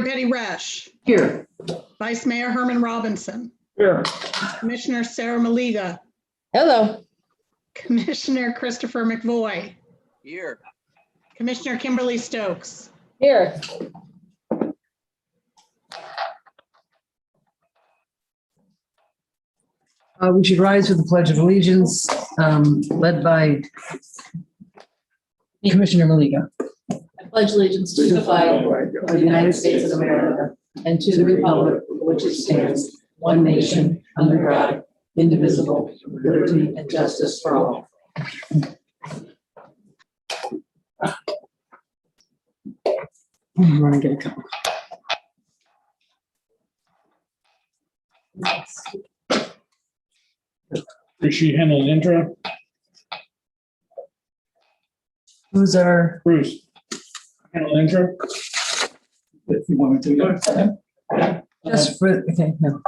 Betty Resch. Here. Vice Mayor Herman Robinson. Here. Commissioner Sarah Maliga. Hello. Commissioner Christopher McVoy. Here. Commissioner Kimberly Stokes. Here. We should rise with the Pledge of Allegiance, led by Commissioner Maliga. I pledge allegiance to the flag of the United States of America and to the republic for which it stands, one nation, under God, indivisible, with liberty and justice for all. You want to get a couple? Does she handle an intro? Who's our? Bruce, handle an intro? If you want me to. Just for, okay, no.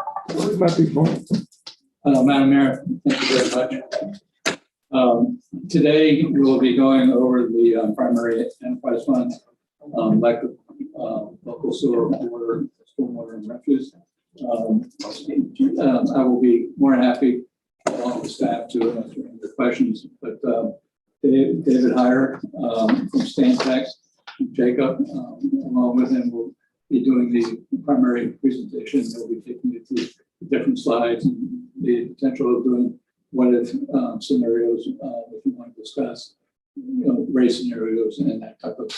Madam Mayor, thank you very much. Today, we will be going over the primary enterprise funds, like local sewer, water, stormwater, and refuse. I will be more than happy, along with staff, to answer any of the questions. But David Heyer from Stantec, Jacob, along with him, will be doing the primary presentation. They'll be taking you through different slides and the potential of doing what if scenarios, if you want to discuss, race scenarios and that type of,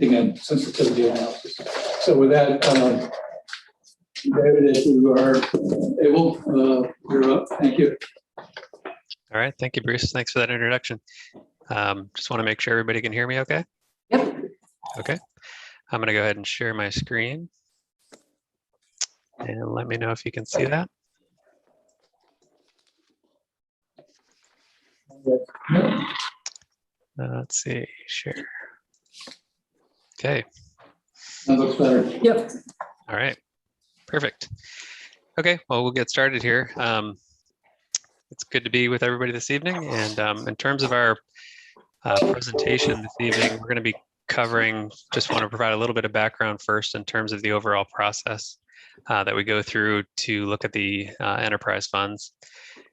again, sensitivity analysis. So with that, David, if you are able, you're up. Thank you. All right, thank you, Bruce. Thanks for that introduction. Just want to make sure everybody can hear me okay? Yep. Okay, I'm going to go ahead and share my screen. And let me know if you can see that. Let's see, share. Okay. That looks better. Yep. All right, perfect. Okay, well, we'll get started here. It's good to be with everybody this evening. And in terms of our presentation this evening, we're going to be covering, just want to provide a little bit of background first in terms of the overall process that we go through to look at the enterprise funds.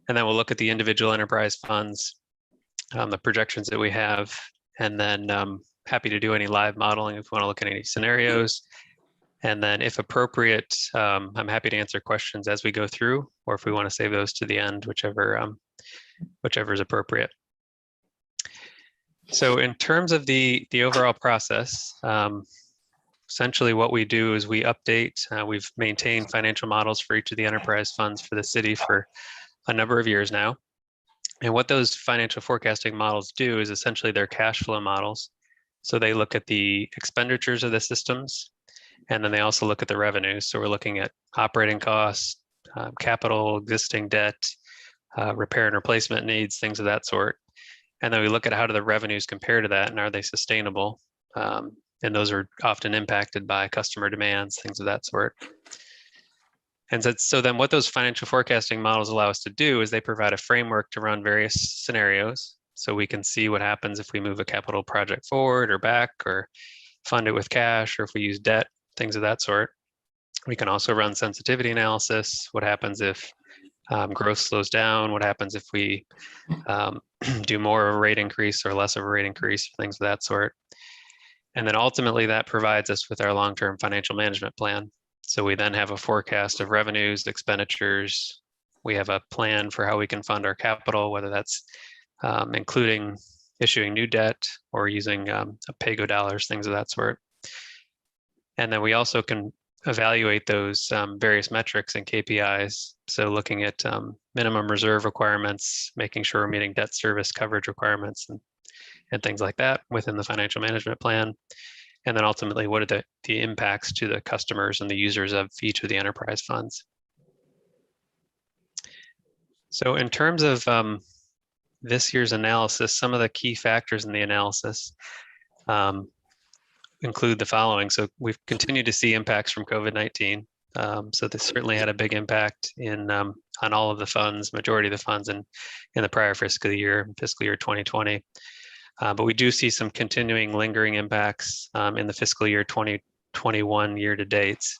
And then we'll look at the individual enterprise funds, the projections that we have, and then happy to do any live modeling if you want to look at any scenarios. And then if appropriate, I'm happy to answer questions as we go through, or if we want to save those to the end, whichever is appropriate. So in terms of the overall process, essentially what we do is we update, we've maintained financial models for each of the enterprise funds for the city for a number of years now. And what those financial forecasting models do is essentially they're cash flow models. So they look at the expenditures of the systems, and then they also look at the revenues. So we're looking at operating costs, capital, existing debt, repair and replacement needs, things of that sort. And then we look at how do the revenues compare to that, and are they sustainable? And those are often impacted by customer demands, things of that sort. And so then what those financial forecasting models allow us to do is they provide a framework to run various scenarios. So we can see what happens if we move a capital project forward or back, or fund it with cash, or if we use debt, things of that sort. We can also run sensitivity analysis. What happens if growth slows down? What happens if we do more of a rate increase or less of a rate increase, things of that sort. And then ultimately that provides us with our long-term financial management plan. So we then have a forecast of revenues, expenditures. We have a plan for how we can fund our capital, whether that's including issuing new debt or using pay-go dollars, things of that sort. And then we also can evaluate those various metrics and KPIs. So looking at minimum reserve requirements, making sure we're meeting debt service coverage requirements and things like that within the financial management plan. And then ultimately, what are the impacts to the customers and the users of each of the enterprise funds? So in terms of this year's analysis, some of the key factors in the analysis include the following. So we've continued to see impacts from COVID-19. So this certainly had a big impact on all of the funds, majority of the funds in the prior fiscal year 2020. But we do see some continuing lingering impacts in the fiscal year 2021 year to dates.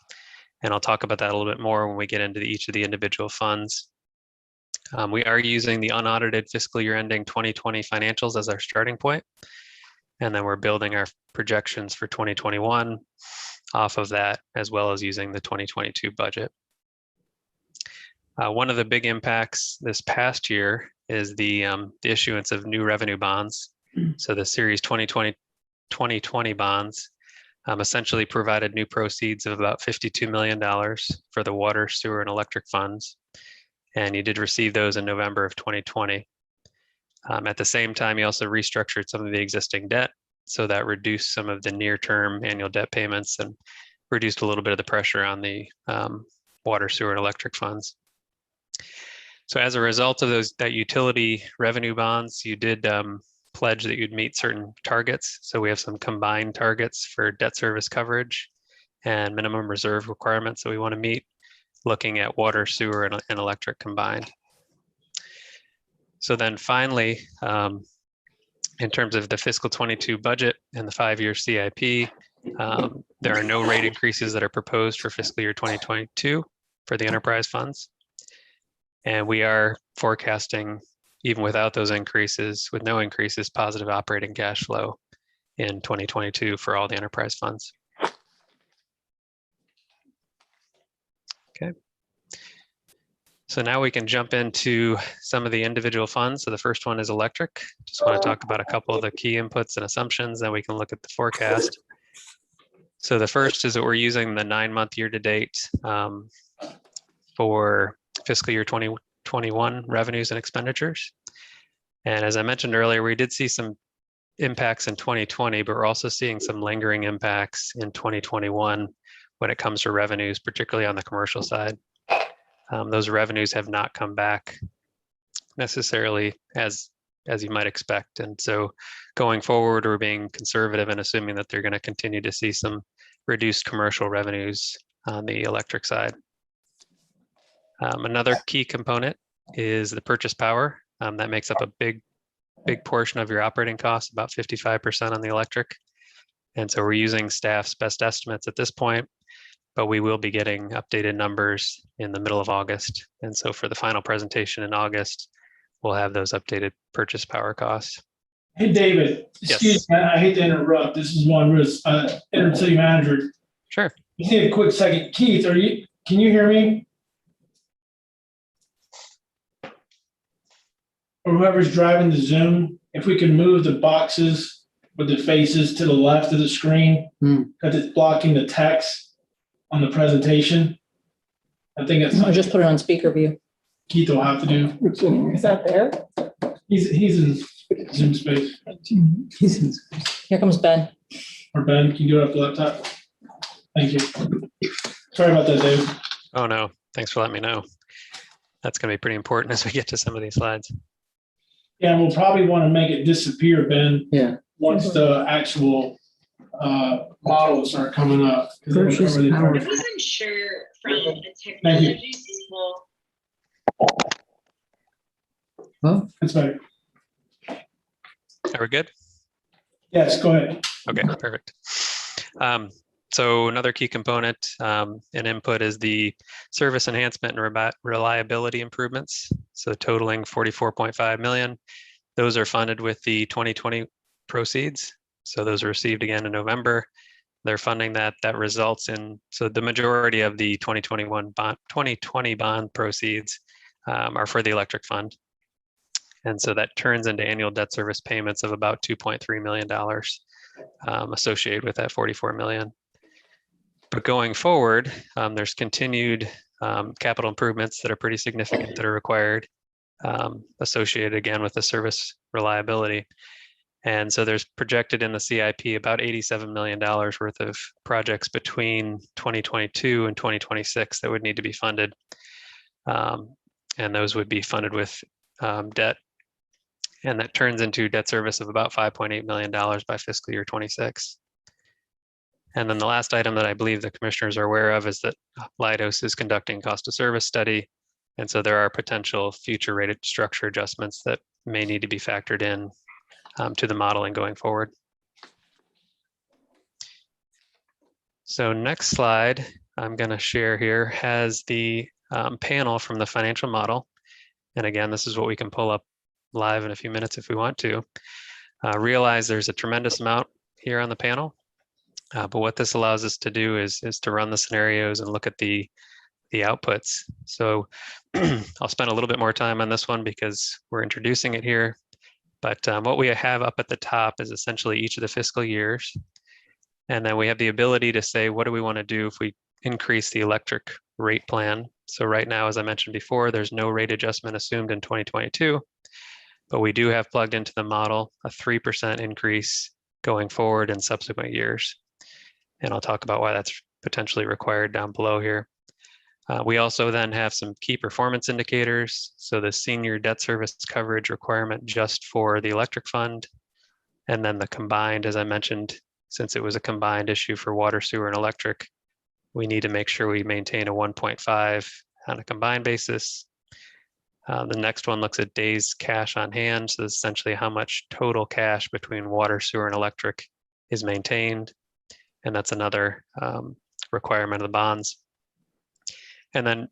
And I'll talk about that a little bit more when we get into each of the individual funds. We are using the unaudited fiscal year ending 2020 financials as our starting point. And then we're building our projections for 2021 off of that, as well as using the 2022 budget. One of the big impacts this past year is the issuance of new revenue bonds. So the Series 2020 bonds essentially provided new proceeds of about $52 million for the water, sewer, and electric funds. And you did receive those in November of 2020. At the same time, you also restructured some of the existing debt, so that reduced some of the near-term annual debt payments and reduced a little bit of the pressure on the water, sewer, and electric funds. So as a result of that utility revenue bonds, you did pledge that you'd meet certain targets. So we have some combined targets for debt service coverage and minimum reserve requirements that we want to meet, looking at water, sewer, and electric combined. So then finally, in terms of the fiscal 22 budget and the 5-year CIP, there are no rate increases that are proposed for fiscal year 2022 for the enterprise funds. And we are forecasting, even without those increases, with no increases, positive operating cash flow in 2022 for all the enterprise funds. Okay. So now we can jump into some of the individual funds. So the first one is electric. Just want to talk about a couple of the key inputs and assumptions, then we can look at the forecast. So the first is that we're using the 9-month year-to-date for fiscal year 2021 revenues and expenditures. And as I mentioned earlier, we did see some impacts in 2020, but we're also seeing some lingering impacts in 2021 when it comes to revenues, particularly on the commercial side. Those revenues have not come back necessarily as you might expect. And so going forward, we're being conservative and assuming that they're going to continue to see some reduced commercial revenues on the electric side. Another key component is the purchase power. That makes up a big portion of your operating costs, about 55% on the electric. And so we're using staff's best estimates at this point, but we will be getting updated numbers in the middle of August. And so for the final presentation in August, we'll have those updated purchase power costs. Hey, David, excuse me, I hate to interrupt. This is Juan Ruiz, interim city manager. Sure. Just need a quick second. Keith, can you hear me? Or whoever's driving the Zoom, if we can move the boxes with the faces to the left of the screen, because it's blocking the text on the presentation. I think it's. I'll just put it on speaker view. Keith will have to do. Is that there? He's in Zoom space. Here comes Ben. Or Ben, can you do it off the laptop? Thank you. Sorry about that, Dave. Oh no, thanks for letting me know. That's going to be pretty important as we get to some of these slides. Yeah, and we'll probably want to make it disappear, Ben. Yeah. Once the actual models start coming up. Purchase power. I wasn't sure from a technology school. Oh, That's better. Are we good? Yes, go ahead. Okay, perfect. So another key component and input is the service enhancement and reliability improvements. So totaling 44.5 million. Those are funded with the 2020 proceeds. So those are received again in November. They're funding that. That results in, so the majority of the 2020 bond proceeds are for the electric fund. And so that turns into annual debt service payments of about $2.3 million associated with that 44 million. But going forward, there's continued capital improvements that are pretty significant that are required, associated again with the service reliability. And so there's projected in the CIP about $87 million worth of projects between 2022 and 2026 that would need to be funded. And those would be funded with debt. And that turns into debt service of about $5.8 million by fiscal year 26. And then the last item that I believe the commissioners are aware of is that Leidos is conducting cost of service study. And so there are potential future rated structure adjustments that may need to be factored in to the modeling going forward. So next slide I'm going to share here has the panel from the financial model. And again, this is what we can pull up live in a few minutes if we want to. Realize there's a tremendous amount here on the panel. But what this allows us to do is to run the scenarios and look at the outputs. So I'll spend a little bit more time on this one because we're introducing it here. But what we have up at the top is essentially each of the fiscal years. And then we have the ability to say, what do we want to do if we increase the electric rate plan? So right now, as I mentioned before, there's no rate adjustment assumed in 2022, but we do have plugged into the model a 3% increase going forward in subsequent years. And I'll talk about why that's potentially required down below here. We also then have some key performance indicators. So the senior debt service coverage requirement just for the electric fund, and then the combined, as I mentioned, since it was a combined issue for water, sewer, and electric, we need to make sure we maintain a 1.5 on a combined basis. The next one looks at days cash on hand. So this is essentially how much total cash between water, sewer, and electric is maintained. And that's another requirement of the bonds. And then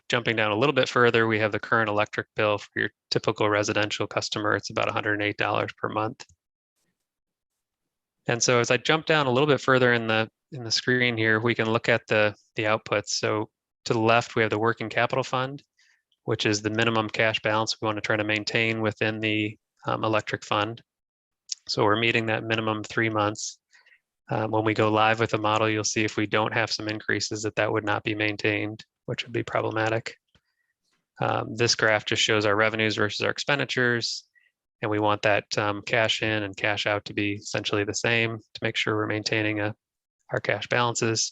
jumping down a little bit further, we have the current electric bill for your typical residential customer. It's about $108 per month. And so as I jump down a little bit further in the screen here, we can look at the outputs. So to the left, we have the working capital fund, which is the minimum cash balance we want to try to maintain within the electric fund. So we're meeting that minimum 3 months. When we go live with the model, you'll see if we don't have some increases that would not be maintained, which would be problematic. This graph just shows our revenues versus our expenditures. And we want that cash in and cash out to be essentially the same to make sure we're maintaining our cash balances.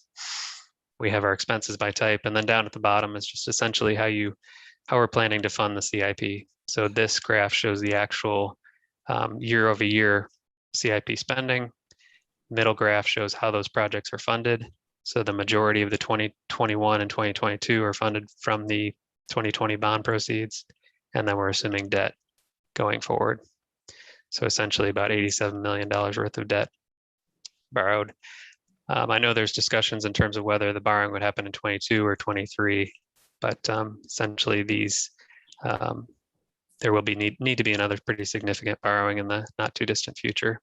We have our expenses by type, and then down at the bottom is just essentially how we're planning to fund the CIP. So this graph shows the actual year over year CIP spending. Middle graph shows how those projects are funded. So the majority of the 2021 and 2022 are funded from the 2020 bond proceeds, and then we're assuming debt going forward. So essentially about $87 million worth of debt borrowed. I know there's discussions in terms of whether the borrowing would happen in 22 or 23, but essentially these, there will be need to be another pretty significant borrowing in the not too distant future.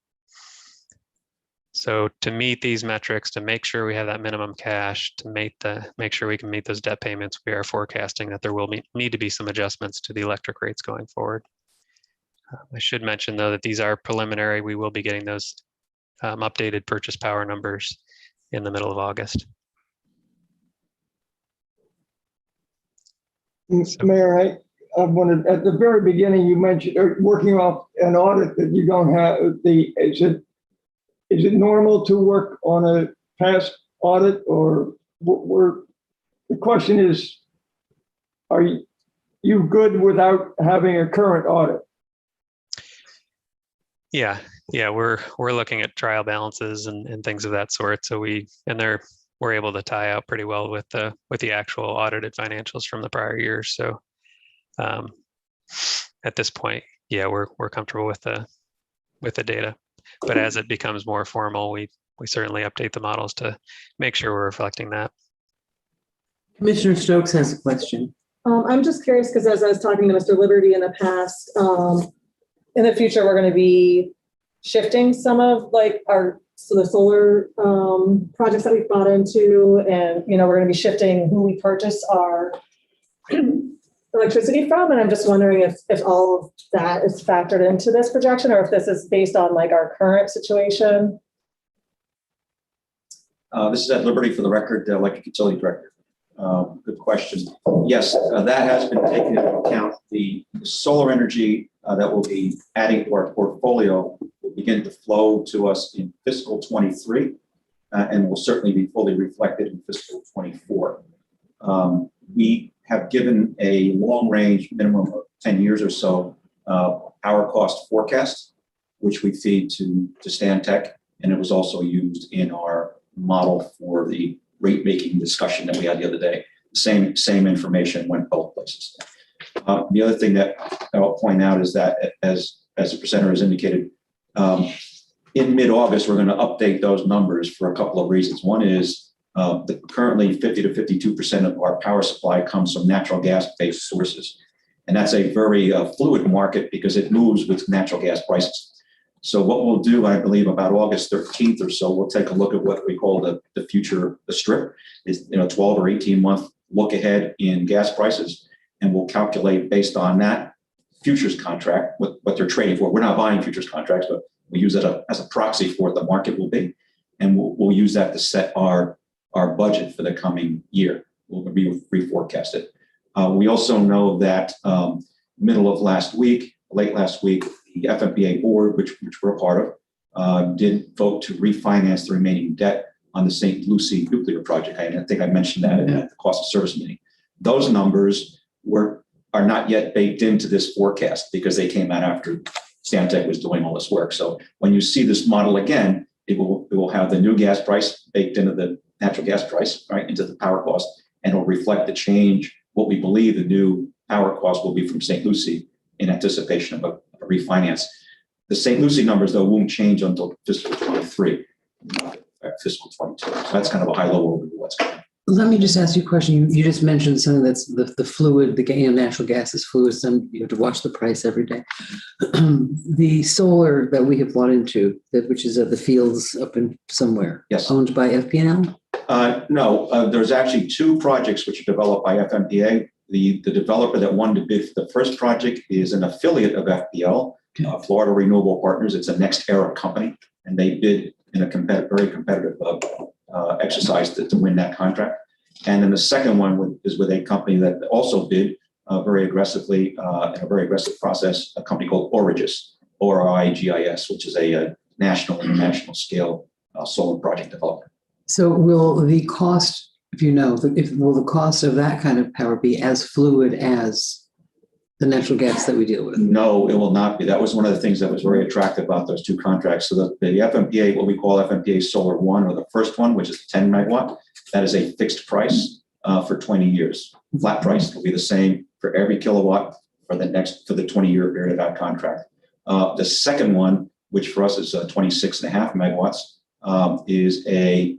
So to meet these metrics, to make sure we have that minimum cash, to make sure we can meet those debt payments, we are forecasting that there will need to be some adjustments to the electric rates going forward. I should mention, though, that these are preliminary. We will be getting those updated purchase power numbers in the middle of August. Mayor, I wanted, at the very beginning, you mentioned working off an audit that you don't have is it normal to work on a past audit, or the question is, are you good without having a current audit? Yeah, we're looking at trial balances and things of that sort. So we're able to tie out pretty well with the actual audited financials from the prior years. So at this point, yeah, we're comfortable with the data. But as it becomes more formal, we certainly update the models to make sure we're reflecting that. Commissioner Stokes has a question. I'm just curious because as I was talking to Mr. Liberty in the past, in the future, we're going to be shifting some of the solar projects that we've bought into, and we're going to be shifting who we purchase our electricity from. And I'm just wondering if all of that is factored into this projection, or if this is based on our current situation. This is Ed Liberty, for the record, Electric Utility Director. Good question. Yes, that has been taken into account. The solar energy that will be adding to our portfolio will begin to flow to us in fiscal 23 and will certainly be fully reflected in fiscal 24. We have given a long range minimum of 10 years or so power cost forecast, which we feed to Stantec, and it was also used in our model for the rate making discussion that we had the other day. Same information went both places. The other thing that I'll point out is that, as the presenter has indicated, in mid-August, we're going to update those numbers for a couple of reasons. One is that currently 50 to 52% of our power supply comes from natural gas-based sources. And that's a very fluid market because it moves with natural gas prices. So what we'll do, I believe, about August 13th or so, we'll take a look at what we call the future, the strip, is 12 or 18 month look ahead in gas prices, and we'll calculate based on that futures contract what they're trading for. We're not buying futures contracts, but we use it as a proxy for what the market will be, and we'll use that to set our budget for the coming year. We'll reforecast it. We also know that middle of last week, late last week, the FMPA board, which we're a part of, did vote to refinance the remaining debt on the St. Lucie nuclear project. I think I mentioned that at the cost of service meeting. Those numbers are not yet baked into this forecast because they came out after Stantec was doing all this work. So when you see this model again, it will have the new gas price baked into the natural gas price, right, into the power cost, and it'll reflect the change, what we believe the new power cost will be from St. Lucie in anticipation of a refinance. The St. Lucie numbers, though, won't change until fiscal 23, fiscal 22. So that's kind of a high level overview of what's going on. Let me just ask you a question. You just mentioned something that's the fluid, natural gas is fluid, so you have to watch the price every day. The solar that we have bought into, which is at the fields up in somewhere, yes, owned by FPNL? No, there's actually two projects which are developed by FMPA. The developer that won the bid for the first project is an affiliate of FPL, Florida Renewable Partners. It's a Next Era company, and they bid in a very competitive exercise to win that contract. And then the second one is with a company that also bid very aggressively in a very aggressive process, a company called Origis, ORIGIS, which is a national, international scale solar project developer. So will the cost, if you know, will the cost of that kind of power be as fluid as the natural gas that we deal with? No, it will not be. That was one of the things that was very attractive about those two contracts. So the FMPA, what we call FMPA Solar 1, or the first one, which is 10 megawatt, that is a fixed price for 20 years. Flat price will be the same for every kilowatt for the 20-year period of that contract. The second one, which for us is 26.5 megawatts, is a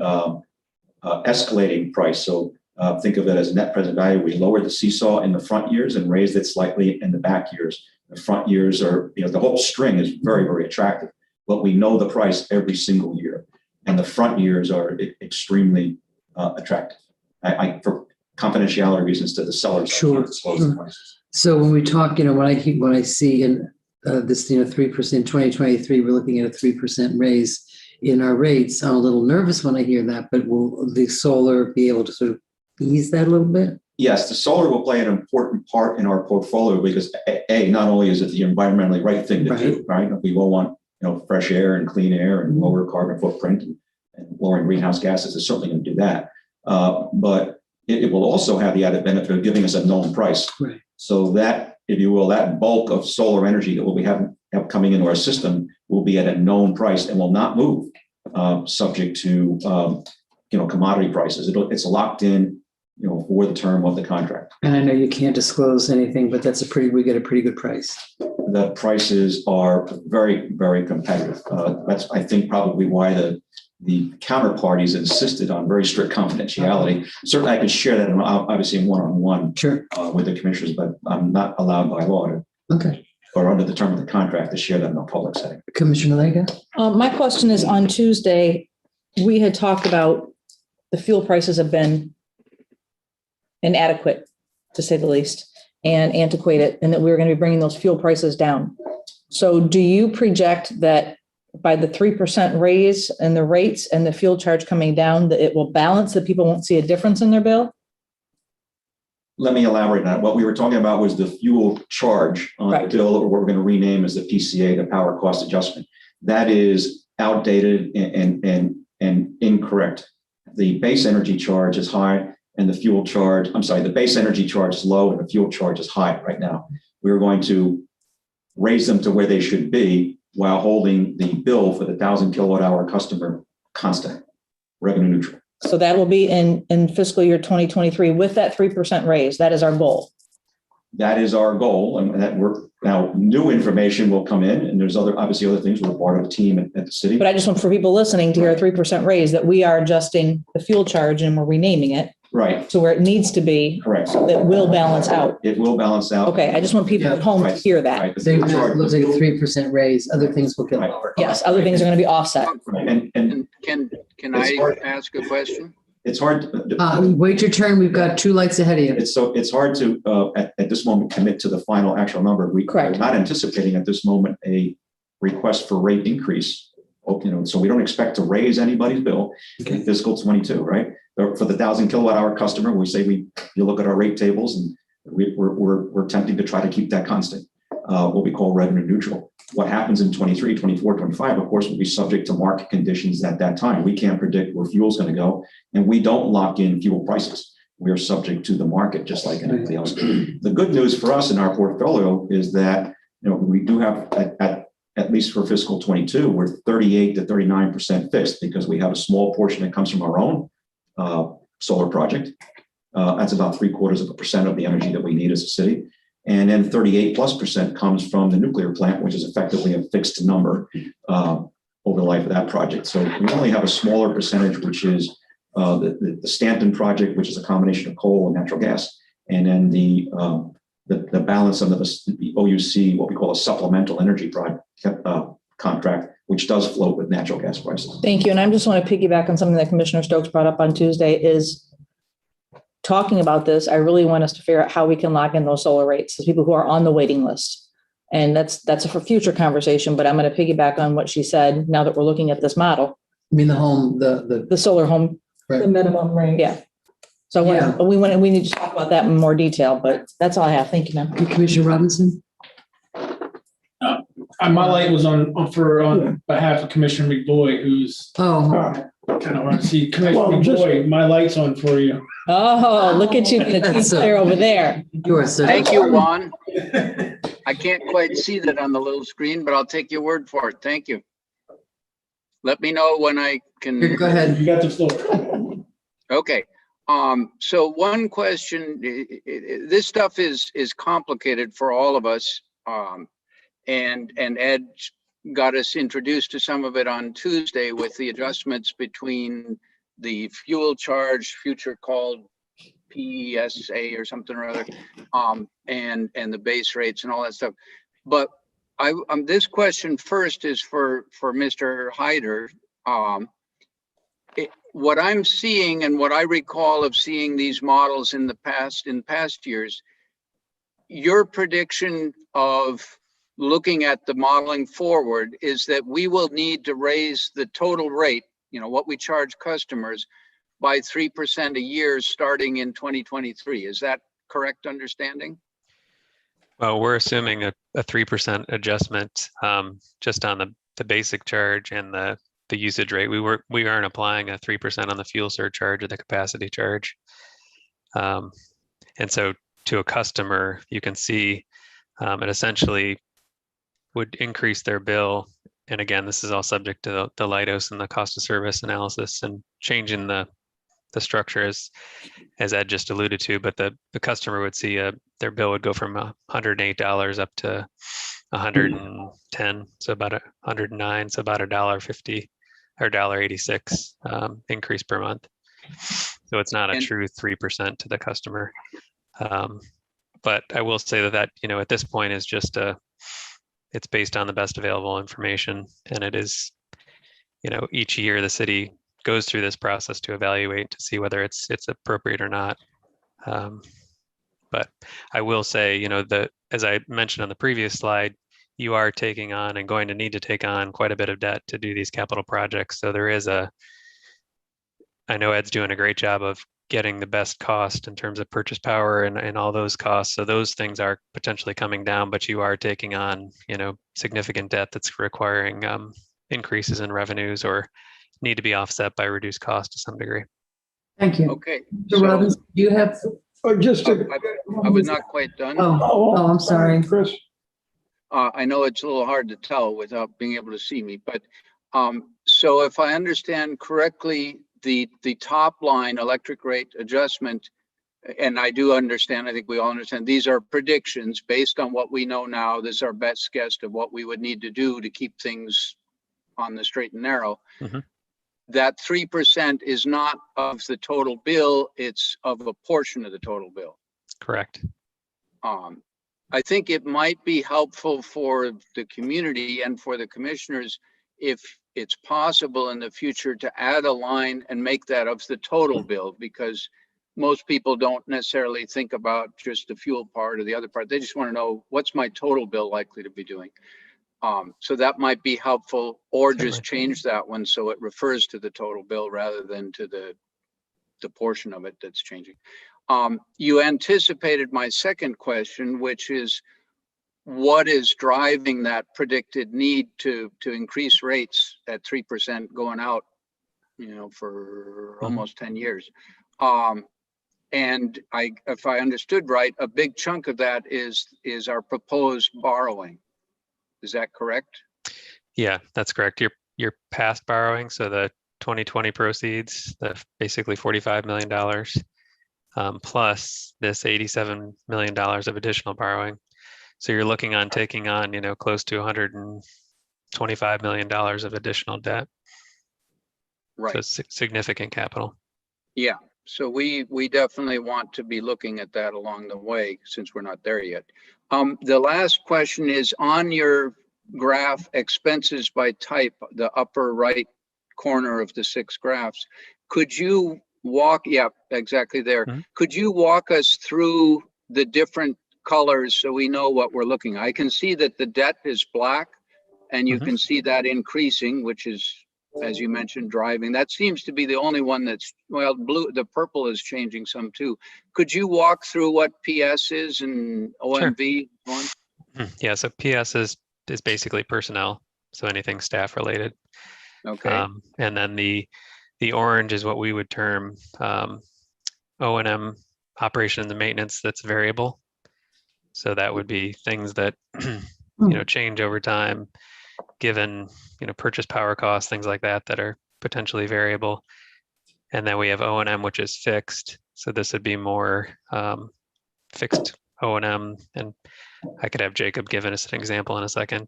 escalating price. So think of it as net present value. We lowered the seesaw in the front years and raised it slightly in the back years. The front years are, the whole string is very, very attractive, but we know the price every single year. And the front years are extremely attractive. For confidentiality reasons to the sellers, sure. I can't disclose the prices. So when we talk, when I see in this, 3% 2023, we're looking at a 3% raise in our rates. I'm a little nervous when I hear that, but will the solar be able to sort of ease that a little bit? Yes, the solar will play an important part in our portfolio because not only is it the environmentally right thing to do, right? We all want fresh air and clean air and lower carbon footprint and lowering greenhouse gases. It's certainly going to do that, but it will also have the added benefit of giving us a known price. Right. So that, if you will, that bulk of solar energy that we have coming into our system will be at a known price and will not move, subject to commodity prices. It's locked in, for the term of the contract. And I know you can't disclose anything, but we get a pretty good price. The prices are very, very competitive. That's, I think, probably why the counterparties insisted on very strict confidentiality. Certainly, I could share that, obviously, in one-on-one sure. With the commissioners, but I'm not allowed by law or under the term of the contract to share that in a public setting. Commissioner Lega? My question is, on Tuesday, we had talked about the fuel prices have been inadequate, to say the least, and antiquated, and that we were going to be bringing those fuel prices down. So do you project that by the 3% raise in the rates and the fuel charge coming down, that it will balance, that people won't see a difference in their bill? Let me elaborate on that. What we were talking about was the fuel charge on the bill, or what we're going to rename as the PCA, the power cost adjustment. That is outdated and incorrect. The base energy charge is high and the base energy charge is low and the fuel charge is high right now. We're going to raise them to where they should be while holding the bill for the 1,000 kilowatt hour customer constant, revenue neutral. So that will be in fiscal year 2023 with that 3% raise. That is our goal. that is our goal, and that we're now new information will come in, and there's obviously other things. We're part of a team at the city. But I just want for people listening to hear a 3% raise that we are adjusting the fuel charge and we're renaming it Right, to where it needs to be. correct. So that will balance out. It will balance out. Okay, I just want people at home to hear that. Right. So it looks like a 3% raise, other things will get lower. Yes, other things are going to be offset. And Can It's I hard. ask a question? it's hard. Wait your turn. We've got 2 lights ahead of you. It's hard to, at this moment, commit to the final actual number. We're Correct. not anticipating at this moment a request for rate increase. So we don't expect to raise anybody's bill in fiscal 22, right? For the 1,000 kilowatt hour customer, we say you look at our rate tables, and we're attempting to try to keep that constant, what we call revenue neutral. What happens in 23, 24, 25, of course, will be subject to market conditions at that time. We can't predict where fuel's going to go, and we don't lock in fuel prices. We are subject to the market just like anybody else. The good news for us in our portfolio is that we do have at least for fiscal 22, we're 38 to 39% fixed because we have a small portion that comes from our own solar project. That's about 0.75% of the energy that we need as a city. And then 38+% comes from the nuclear plant, which is effectively a fixed number over the life of that project. So we only have a smaller percentage, which is the Stanton project, which is a combination of coal and natural gas. And then the balance under the OUC, what we call a supplemental energy contract, which does float with natural gas prices. Thank you. And I just want to piggyback on something that Commissioner Stokes brought up on Tuesday is talking about this. I really want us to figure out how we can lock in those solar rates to people who are on the waiting list. And that's for future conversation, but I'm going to piggyback on what she said now that we're looking at this model. I mean, the home, the solar home. Right. The minimum rate. Yeah. So we need to talk about that in more detail, but that's all I have. Thank you, ma'am. Commissioner Robinson. My light was on behalf of Commissioner McVoy, who's kind of hard to see. Commissioner McVoy, my light's on for you. Oh, look at you, there over there. Thank you, Juan. I can't quite see that on the little screen, but I'll take your word for it. Thank you. Let me know when I can. Go ahead. You got the floor. Okay. So one question, this stuff is complicated for all of us. And Ed got us introduced to some of it on Tuesday with the adjustments between the fuel charge, future called PESA or something or other, and the base rates and all that stuff. But this question first is for Mr. Hyder. What I'm seeing and what I recall of seeing these models in past years, your prediction of looking at the modeling forward is that we will need to raise the total rate, what we charge customers, by 3% a year starting in 2023. Is that correct understanding? Well, we're assuming a 3% adjustment just on the basic charge and the usage rate. We aren't applying a 3% on the fuel surcharge or the capacity charge. And so to a customer, you can see it essentially would increase their bill. And again, this is all subject to the LIDOS and the cost of service analysis and changing the structure as Ed just alluded to, but the customer would see their bill would go from $108 up to $110, so about $109, so about $1.50 or $1.86 increase per month. So it's not a true 3% to the customer. But I will say that at this point is just it's based on the best available information, and it is, each year the city goes through this process to evaluate to see whether it's appropriate or not. But I will say, as I mentioned on the previous slide, you are taking on and going to need to take on quite a bit of debt to do these capital projects. So there is I know Ed's doing a great job of getting the best cost in terms of purchase power and all those costs. So those things are potentially coming down, but you are taking on, significant debt that's requiring increases in revenues or need to be offset by reduced cost to some degree. Thank you. Okay. So Robinson, do you have? Just to, I was not quite done. Oh, I'm sorry. Chris. I know it's a little hard to tell without being able to see me, but so if I understand correctly, the top line electric rate adjustment and I do understand, I think we all understand, these are predictions based on what we know now. This is our best guess of what we would need to do to keep things on the straight and narrow. Mhm. That 3% is not of the total bill, it's of a portion of the total bill. Correct. I think it might be helpful for the community and for the commissioners if it's possible in the future to add a line and make that of the total bill, because most people don't necessarily think about just the fuel part or the other part. They just want to know, what's my total bill likely to be doing? So that might be helpful, or just Certainly. change that one so it refers to the total bill rather than to the portion of it that's changing. You anticipated my second question, which is, what is driving that predicted need to increase rates at 3% going out, for almost 10 years? And if I understood right, a big chunk of that is our proposed borrowing. Is that correct? Yeah, that's correct. Your past borrowing, so the 2020 proceeds, the basically $45 million, plus this $87 million of additional borrowing. So you're looking on taking on, close to $125 million of additional debt. Right. So it's significant capital. Yeah. So we definitely want to be looking at that along the way, since we're not there yet. The last question is on your graph, expenses by type, the upper right corner of the 6 graphs. Could you walk, yeah, exactly there. Mm-hmm. Could you walk us through the different colors so we know what we're looking at? I can see that the debt is black, and you Mm-hmm. can see that increasing, which is, as you mentioned, driving. That seems to be the only one that's, well, blue, the purple is changing some too. Could you walk through what PS is and OMV? Sure. Yeah, so PS is basically personnel, so anything staff related. Okay. And then the orange is what we would term O&M, operation and the maintenance, that's variable. So that would be things that change over time, given purchase power costs, things like that are potentially variable. And then we have O&M, which is fixed. So this would be more fixed O&M, and I could have Jacob give us an example in a second.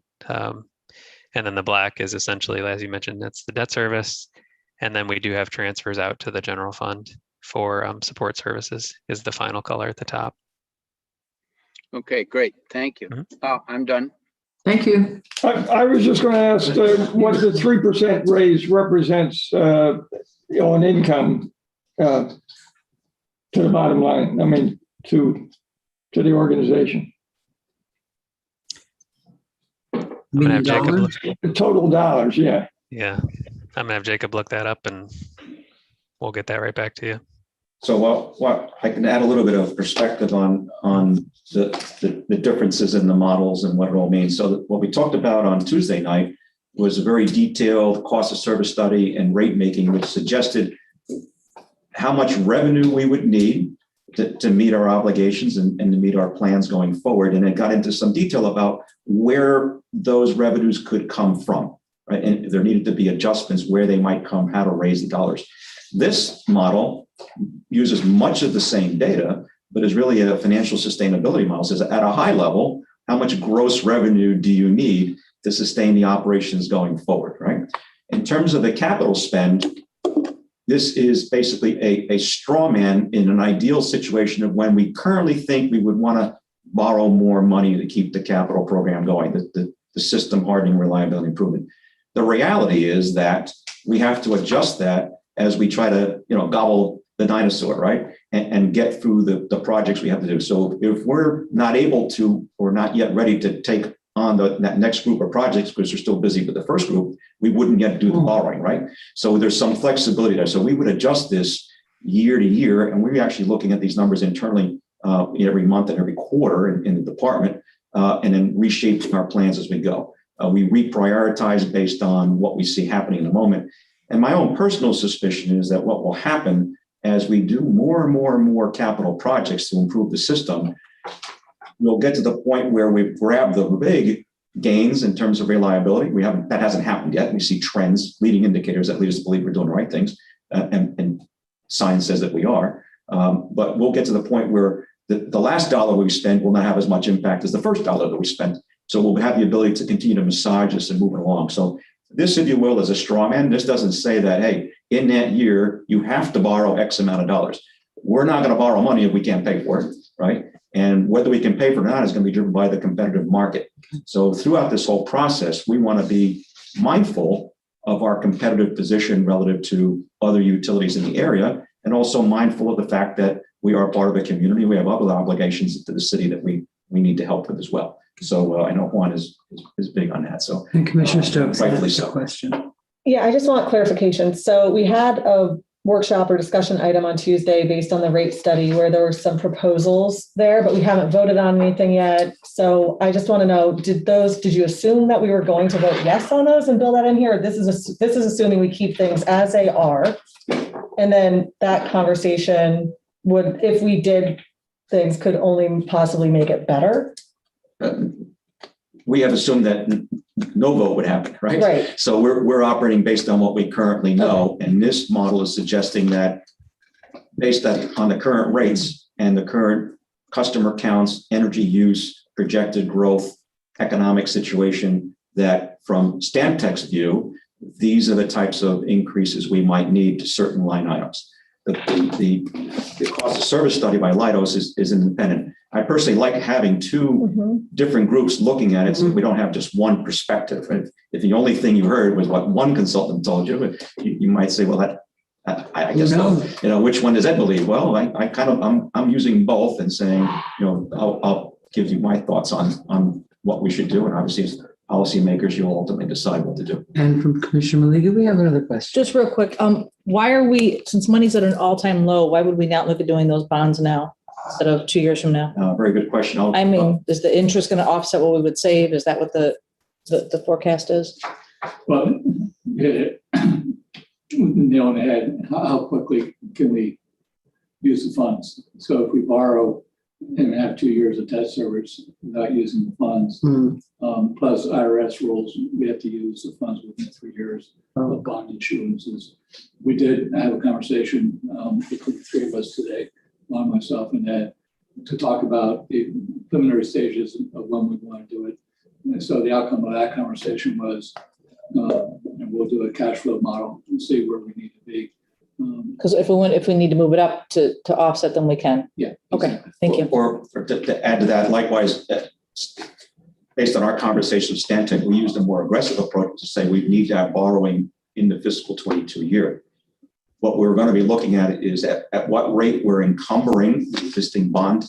And then the black is essentially, as you mentioned, that's the debt service. And then we do have transfers out to the general fund for support services is the final color at the top. Okay, great. Thank you. Mm-hmm. I'm done. Thank you. I was just going to ask what the 3% raise represents on income to the bottom line. I mean, to the organization. I'm gonna have Jacob look, The total dollars, yeah. yeah. I'm gonna have Jacob look that up, and we'll get that right back to you. So what I can add a little bit of perspective on the differences in the models and what it all means. So what we talked about on Tuesday night was a very detailed cost of service study and rate making, which suggested how much revenue we would need to meet our obligations and to meet our plans going forward. And it got into some detail about where those revenues could come from, right? And there needed to be adjustments where they might come, how to raise the dollars. This model uses much of the same data, but is really a financial sustainability model. It says at a high level, how much gross revenue do you need to sustain the operations going forward, right? In terms of the capital spend, this is basically a straw man in an ideal situation of when we currently think we would want to borrow more money to keep the capital program going, the system hardening, reliability improvement. The reality is that we have to adjust that as we try to, gobble the dinosaur, right? And get through the projects we have to do. So if we're not able to, or not yet ready to take on that next group of projects because we're still busy with the first group, we wouldn't get to do the borrowing, right? So there's some flexibility there. So we would adjust this year to year, and we're actually looking at these numbers internally every month and every quarter in the department, and then reshaping our plans as we go. We reprioritize based on what we see happening in the moment. And my own personal suspicion is that what will happen as we do more and more and more capital projects to improve the system, we'll get to the point where we've grabbed the big gains in terms of reliability. That hasn't happened yet. We see trends, leading indicators that lead us to believe we're doing the right things, and science says that we are. But we'll get to the point where the last dollar we spend will not have as much impact as the first dollar that we spent. So we'll have the ability to continue to massage this and move it along. So this, if you will, is a straw man. This doesn't say that, hey, in that year, you have to borrow X amount of dollars. We're not going to borrow money if we can't pay for it, right? And whether we can pay for it or not is going to be driven by the competitive market. So throughout this whole process, we want to be mindful of our competitive position relative to other utilities in the area, and also mindful of the fact that we are part of a community. We have other obligations to the city that we need to help with as well. So I know Juan is big on that. So And Commissioner Stokes rightfully asked a so. question. Yeah, I just want clarification. So we had a workshop or discussion item on Tuesday based on the rate study where there were some proposals there, but we haven't voted on anything yet. So I just want to know, did you assume that we were going to vote yes on those and build that in here? This is assuming we keep things as they are. And then that conversation would, if we did things, could only possibly make it better. We have assumed that no vote would happen, right? Right. So we're operating based on what we currently know. And this model is suggesting that based on the current rates and the current customer counts, energy use, projected growth, economic situation, that from Stantec's view, these are the types of increases we might need to certain line items. The cost of service study by Leidos is independent. I personally like having two different groups looking at it, so we don't have just one perspective. If the only thing you heard was what one consultant told you, you might say, well, I guess no. Which one does Ed believe? Well, I'm using both and saying, I'll give you my thoughts on what we should do, and obviously as policymakers, you'll ultimately decide what to do. And from Commissioner Maliga, we have another question. Just real quick, why are we, since money's at an all-time low, why would we not look at doing those bonds now instead of 2 years from now? Very good question. Is the interest going to offset what we would save? Is that what the forecast is? Well, nail on the head, how quickly can we use the funds? So if we borrow and have 2 years of debt service without using the funds, plus IRS rules, we have to use the funds within 3 years of bond issuances. We did have a conversation between the three of us today, Lon, myself, and Ed, to talk about the preliminary stages of when we want to do it. And so the outcome of that conversation was, and we'll do a cash flow model and see where we need to be. Because if we need to move it up to offset, then we can. Yeah. Okay. Exactly. Thank you. Or to add to that, likewise, based on our conversation with Stantec, we used a more aggressive approach to say we need to have borrowing in the fiscal 22 year. What we're going to be looking at is at what rate we're encumbering the existing bond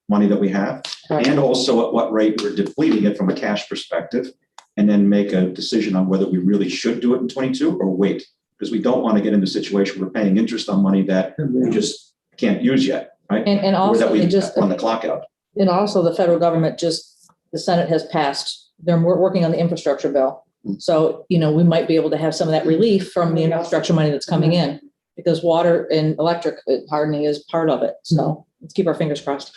money that we have, and also at what rate we're depleting it from a cash perspective, and then make a decision on whether we really should do it in 22 or wait, because we don't want to get into a situation where we're paying interest on money that we just can't use yet, right? And or also that we just run the clock out. And also the federal government the Senate has passed, they're working on the infrastructure bill. So, we might be able to have some of that relief from the infrastructure money that's coming in, because water and electric hardening is part of it. So let's keep our fingers crossed.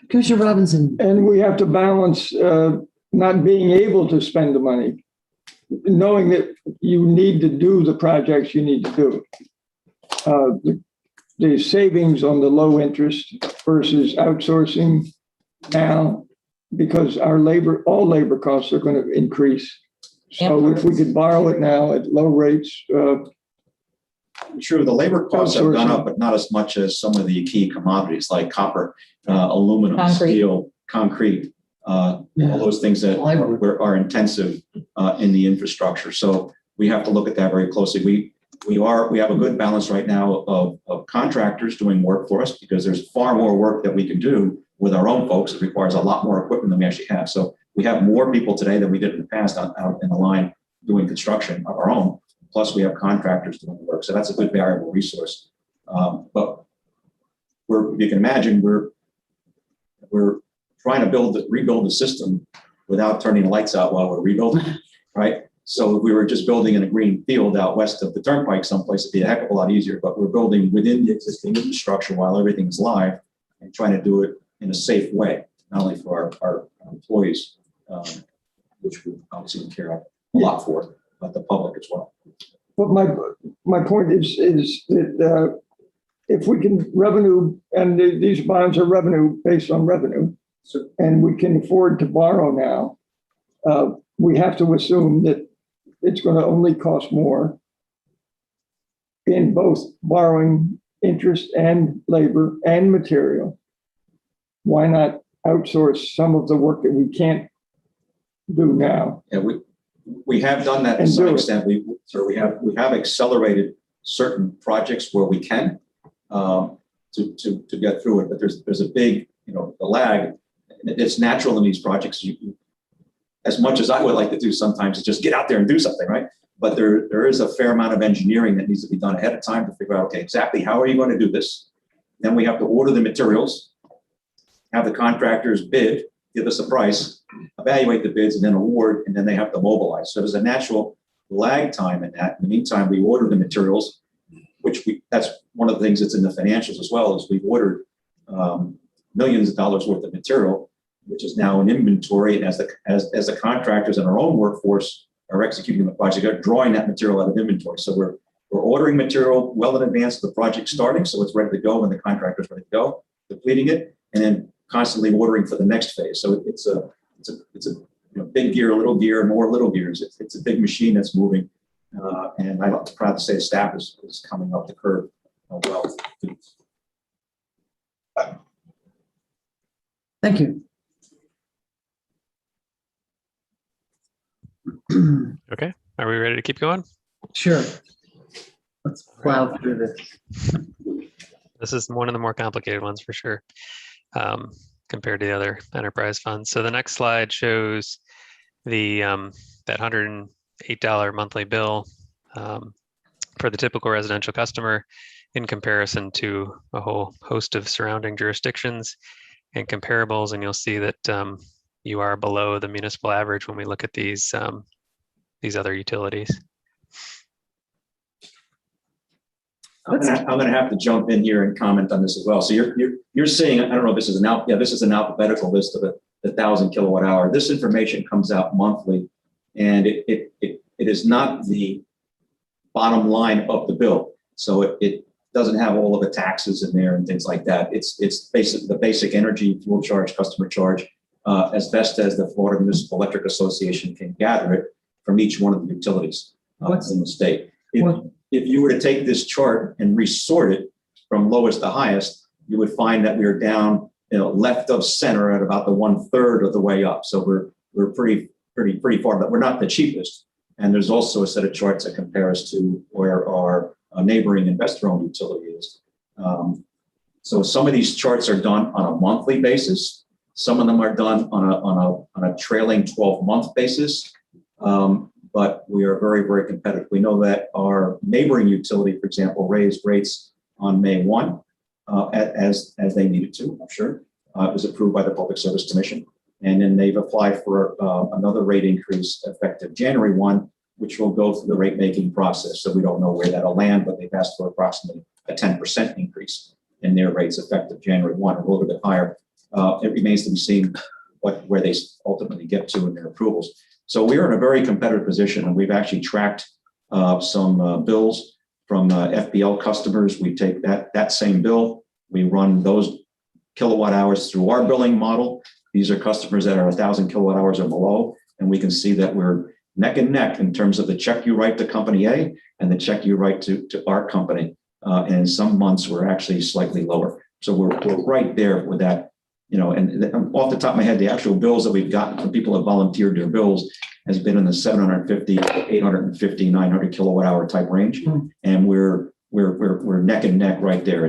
Commissioner Robinson. And we have to balance not being able to spend the money, knowing that you need to do the projects you need to do. The savings on the low interest versus outsourcing now, because all labor costs are going to increase. So if we could borrow it now at low rates. True, the labor costs have gone up, but not as much as some of the key commodities like copper, aluminum, steel, concrete, all those things that are intensive in the infrastructure. So we have to look at that very closely. We have a good balance right now of contractors doing work for us, because there's far more work that we can do with our own folks. It requires a lot more equipment than we actually have. So we have more people today than we did in the past out in the line doing construction of our own. Plus, we have contractors doing the work. So that's a good variable resource. But you can imagine, we're trying to rebuild the system without turning the lights out while we're rebuilding, right? So if we were just building in a green field out west of the turnpike someplace, it'd be a heck of a lot easier. But we're building within the existing infrastructure while everything's live, and trying to do it in a safe way, not only for our employees, which we obviously care a lot for, but the public as well. But my point is that if we can revenue, and these bonds are revenue based on revenue, and we can afford to borrow now, we have to assume that it's going to only cost more in both borrowing interest and labor and material. Why not outsource some of the work that we can't do now? Yeah, we have done that to And some do it. extent. We have accelerated certain projects where we can to get through it. But there's a big, the lag. It's natural in these projects. As much as I would like to do sometimes, is just get out there and do something, right? But there is a fair amount of engineering that needs to be done ahead of time to figure out, okay, exactly how are you going to do this? Then we have to order the materials, have the contractors bid, give us a price, evaluate the bids, and then award, and then they have to mobilize. So there's a natural lag time in that. In the meantime, we order the materials, that's one of the things that's in the financials as well, is we've ordered millions of dollars worth of material, which is now in inventory. And as the contractors and our own workforce are executing the project, they're drawing that material out of inventory. So we're ordering material well in advance of the project starting, so it's ready to go when the contractor's ready to go, depleting it, and then constantly ordering for the next phase. So it's a big gear, little gear, more little gears. It's a big machine that's moving, and I'm proud to say the staff is coming up the curve well. Thank you. Okay, are we ready to keep going? Sure. Let's plow through this. This is one of the more complicated ones for sure, compared to the other enterprise funds. So the next slide shows the that $108 monthly bill for the typical residential customer in comparison to a whole host of surrounding jurisdictions and comparables. And you'll see that you are below the municipal average when we look at these other utilities. I'm going to have to jump in here and comment on this as well. So you're seeing, I don't know if this is this is an alphabetical list of the 1,000 kilowatt hour. This information comes out monthly, and it is not the bottom line of the bill. So it doesn't have all of the taxes in there and things like that. It's the basic energy, fuel charge, customer charge, as best as the Florida Municipal Electric Association can gather it from each one of the utilities in the state. If you were to take this chart and resort it from lowest to highest, you would find that we're down, left of center at about the 1/3 of the way up. So we're pretty far, but we're not the cheapest. And there's also a set of charts that compare us to where our neighboring investor-owned utility is. So some of these charts are done on a monthly basis. Some of them are done on a trailing 12-month basis. But we are very, very competitive. We know that our neighboring utility, for example, raised rates on May 1, as they needed to, I'm sure. It was approved by the Public Service Commission. And then they've applied for another rate increase effective January 1, which will go through the rate making process. So we don't know where that'll land, but they've asked for approximately a 10% increase in their rates effective January 1, a little bit higher. It remains to be seen where they ultimately get to in their approvals. So we're in a very competitive position, and we've actually tracked some bills from FPL customers. We take that same bill, we run those kilowatt hours through our billing model. These are customers that are 1,000 kilowatt hours or below, and we can see that we're neck and neck in terms of the check you write to company A and the check you write to our company. And in some months, we're actually slightly lower. So we're right there with that. And off the top of my head, the actual bills that we've gotten from people that volunteered their bills has been in the 750, 850, 900 kilowatt hour type range, and we're neck and neck right there.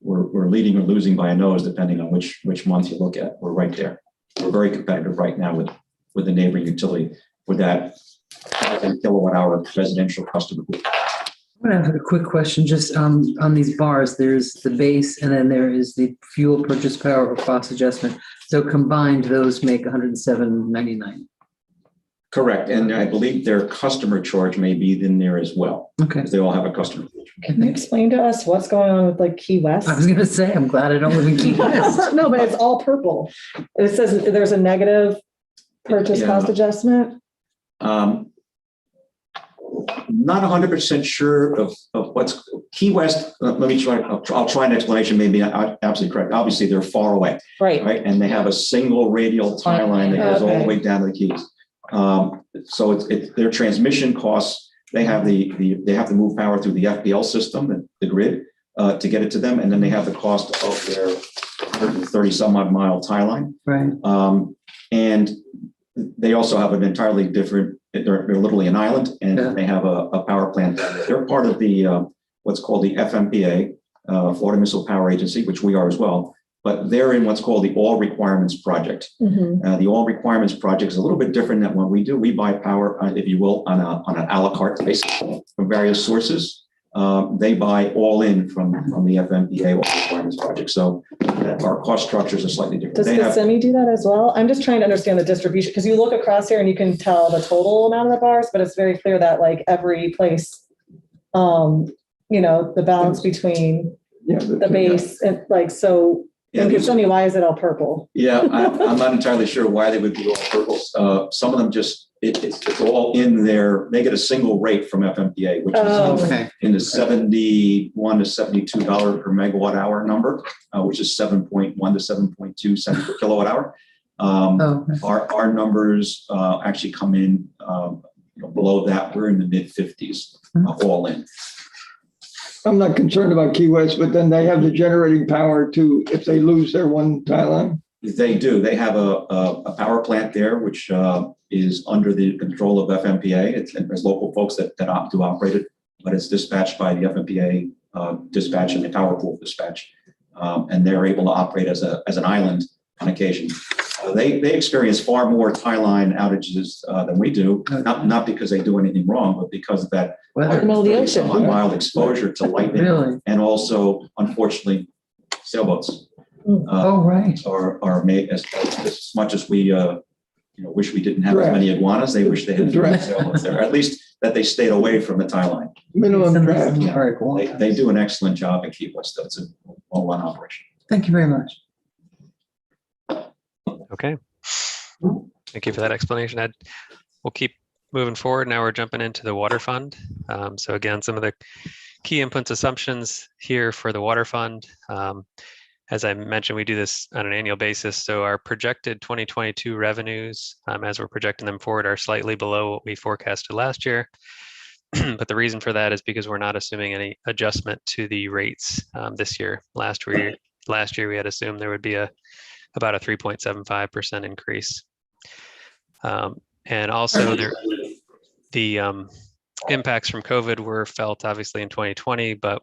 We're leading or losing by a nose depending on which month you look at. We're right there. We're very competitive right now with the neighboring utility with that 1,000 kilowatt hour residential customer group. I'm going to have a quick question just on these bars. There's the base and then there is the fuel purchase power or cost adjustment. So combined, those make $107.99. Correct. And I believe their customer charge may be in there as well. Okay. They all have a customer charge. Can you explain to us what's going on with like Key West? I was going to say, I'm glad I don't live in Key West. No, but it's all purple. It says there's a negative purchase cost adjustment. Not 100% sure of what's Key West. Let me try. I'll try an explanation. Maybe I'm absolutely correct. Obviously, they're far away, Right. right? And they have a single radial tie line that goes all the Okay. way down to the Keys. So it's their transmission costs. They have they have to move power through the FPL system, the grid, to get it to them, and then they have the cost of their 130 some odd mile tie line. Right. And they also have an entirely different. They're literally an island, and Yeah. they have a power plant. They're part of the what's called the FMPA, Florida Missile Power Agency, which we are as well. But they're in what's called the All Requirements Project. Mhm. The All Requirements Project is a little bit different than what we do. We buy power, if you will, on an a la carte basis from various sources. They buy all in from the FMPA All Requirements Project. So our cost structures are slightly different. Does Kissimmee do that as well? I'm just trying to understand the distribution, because you look across here and you can tell the total amount of the bars, but it's very clear that like every place, the balance between Yeah. the base and like, so Yeah, in these- Kissimmee, why is it all purple? Yeah, I'm not entirely sure why they would do all purples. Some of them just, it's all in there. They get a single rate from FMPA, which is Oh. Okay. in the $71 to $72 per megawatt hour number, which is 7.1 to 7.2 cents per kilowatt hour. Oh, okay. Our numbers actually come in below that. We're in the mid 50s all in. I'm not concerned about Key West, but then they have the generating power to, if they lose their one tie line. They do. They have a power plant there, which is under the control of FMPA. There's local folks that opt to operate it, but it's dispatched by the FMPA dispatch and the power pool dispatch, and they're able to operate as an island on occasion. They experience far more tie line outages than we do, not because they do anything wrong, but because of that Weather. Middle of the ocean. mild exposure to lightning, Really? and also, unfortunately, sailboats Oh, right. are made as much as we wish we didn't have as many iguanas. They wish they had Draft. sailboats there, at least that they stayed away from the tie line. Minimum draft. Very cool. They do an excellent job at Key West. It's a well-run operation. Thank you very much. Okay. Thank you for that explanation, Ed. We'll keep moving forward. Now we're jumping into the water fund. So again, some of the key inputs assumptions here for the water fund. As I mentioned, we do this on an annual basis. So our projected 2022 revenues, as we're projecting them forward, are slightly below what we forecasted last year. But the reason for that is because we're not assuming any adjustment to the rates this year. Last year we had assumed there would be about a 3.75% increase. And also the impacts from COVID were felt obviously in 2020, but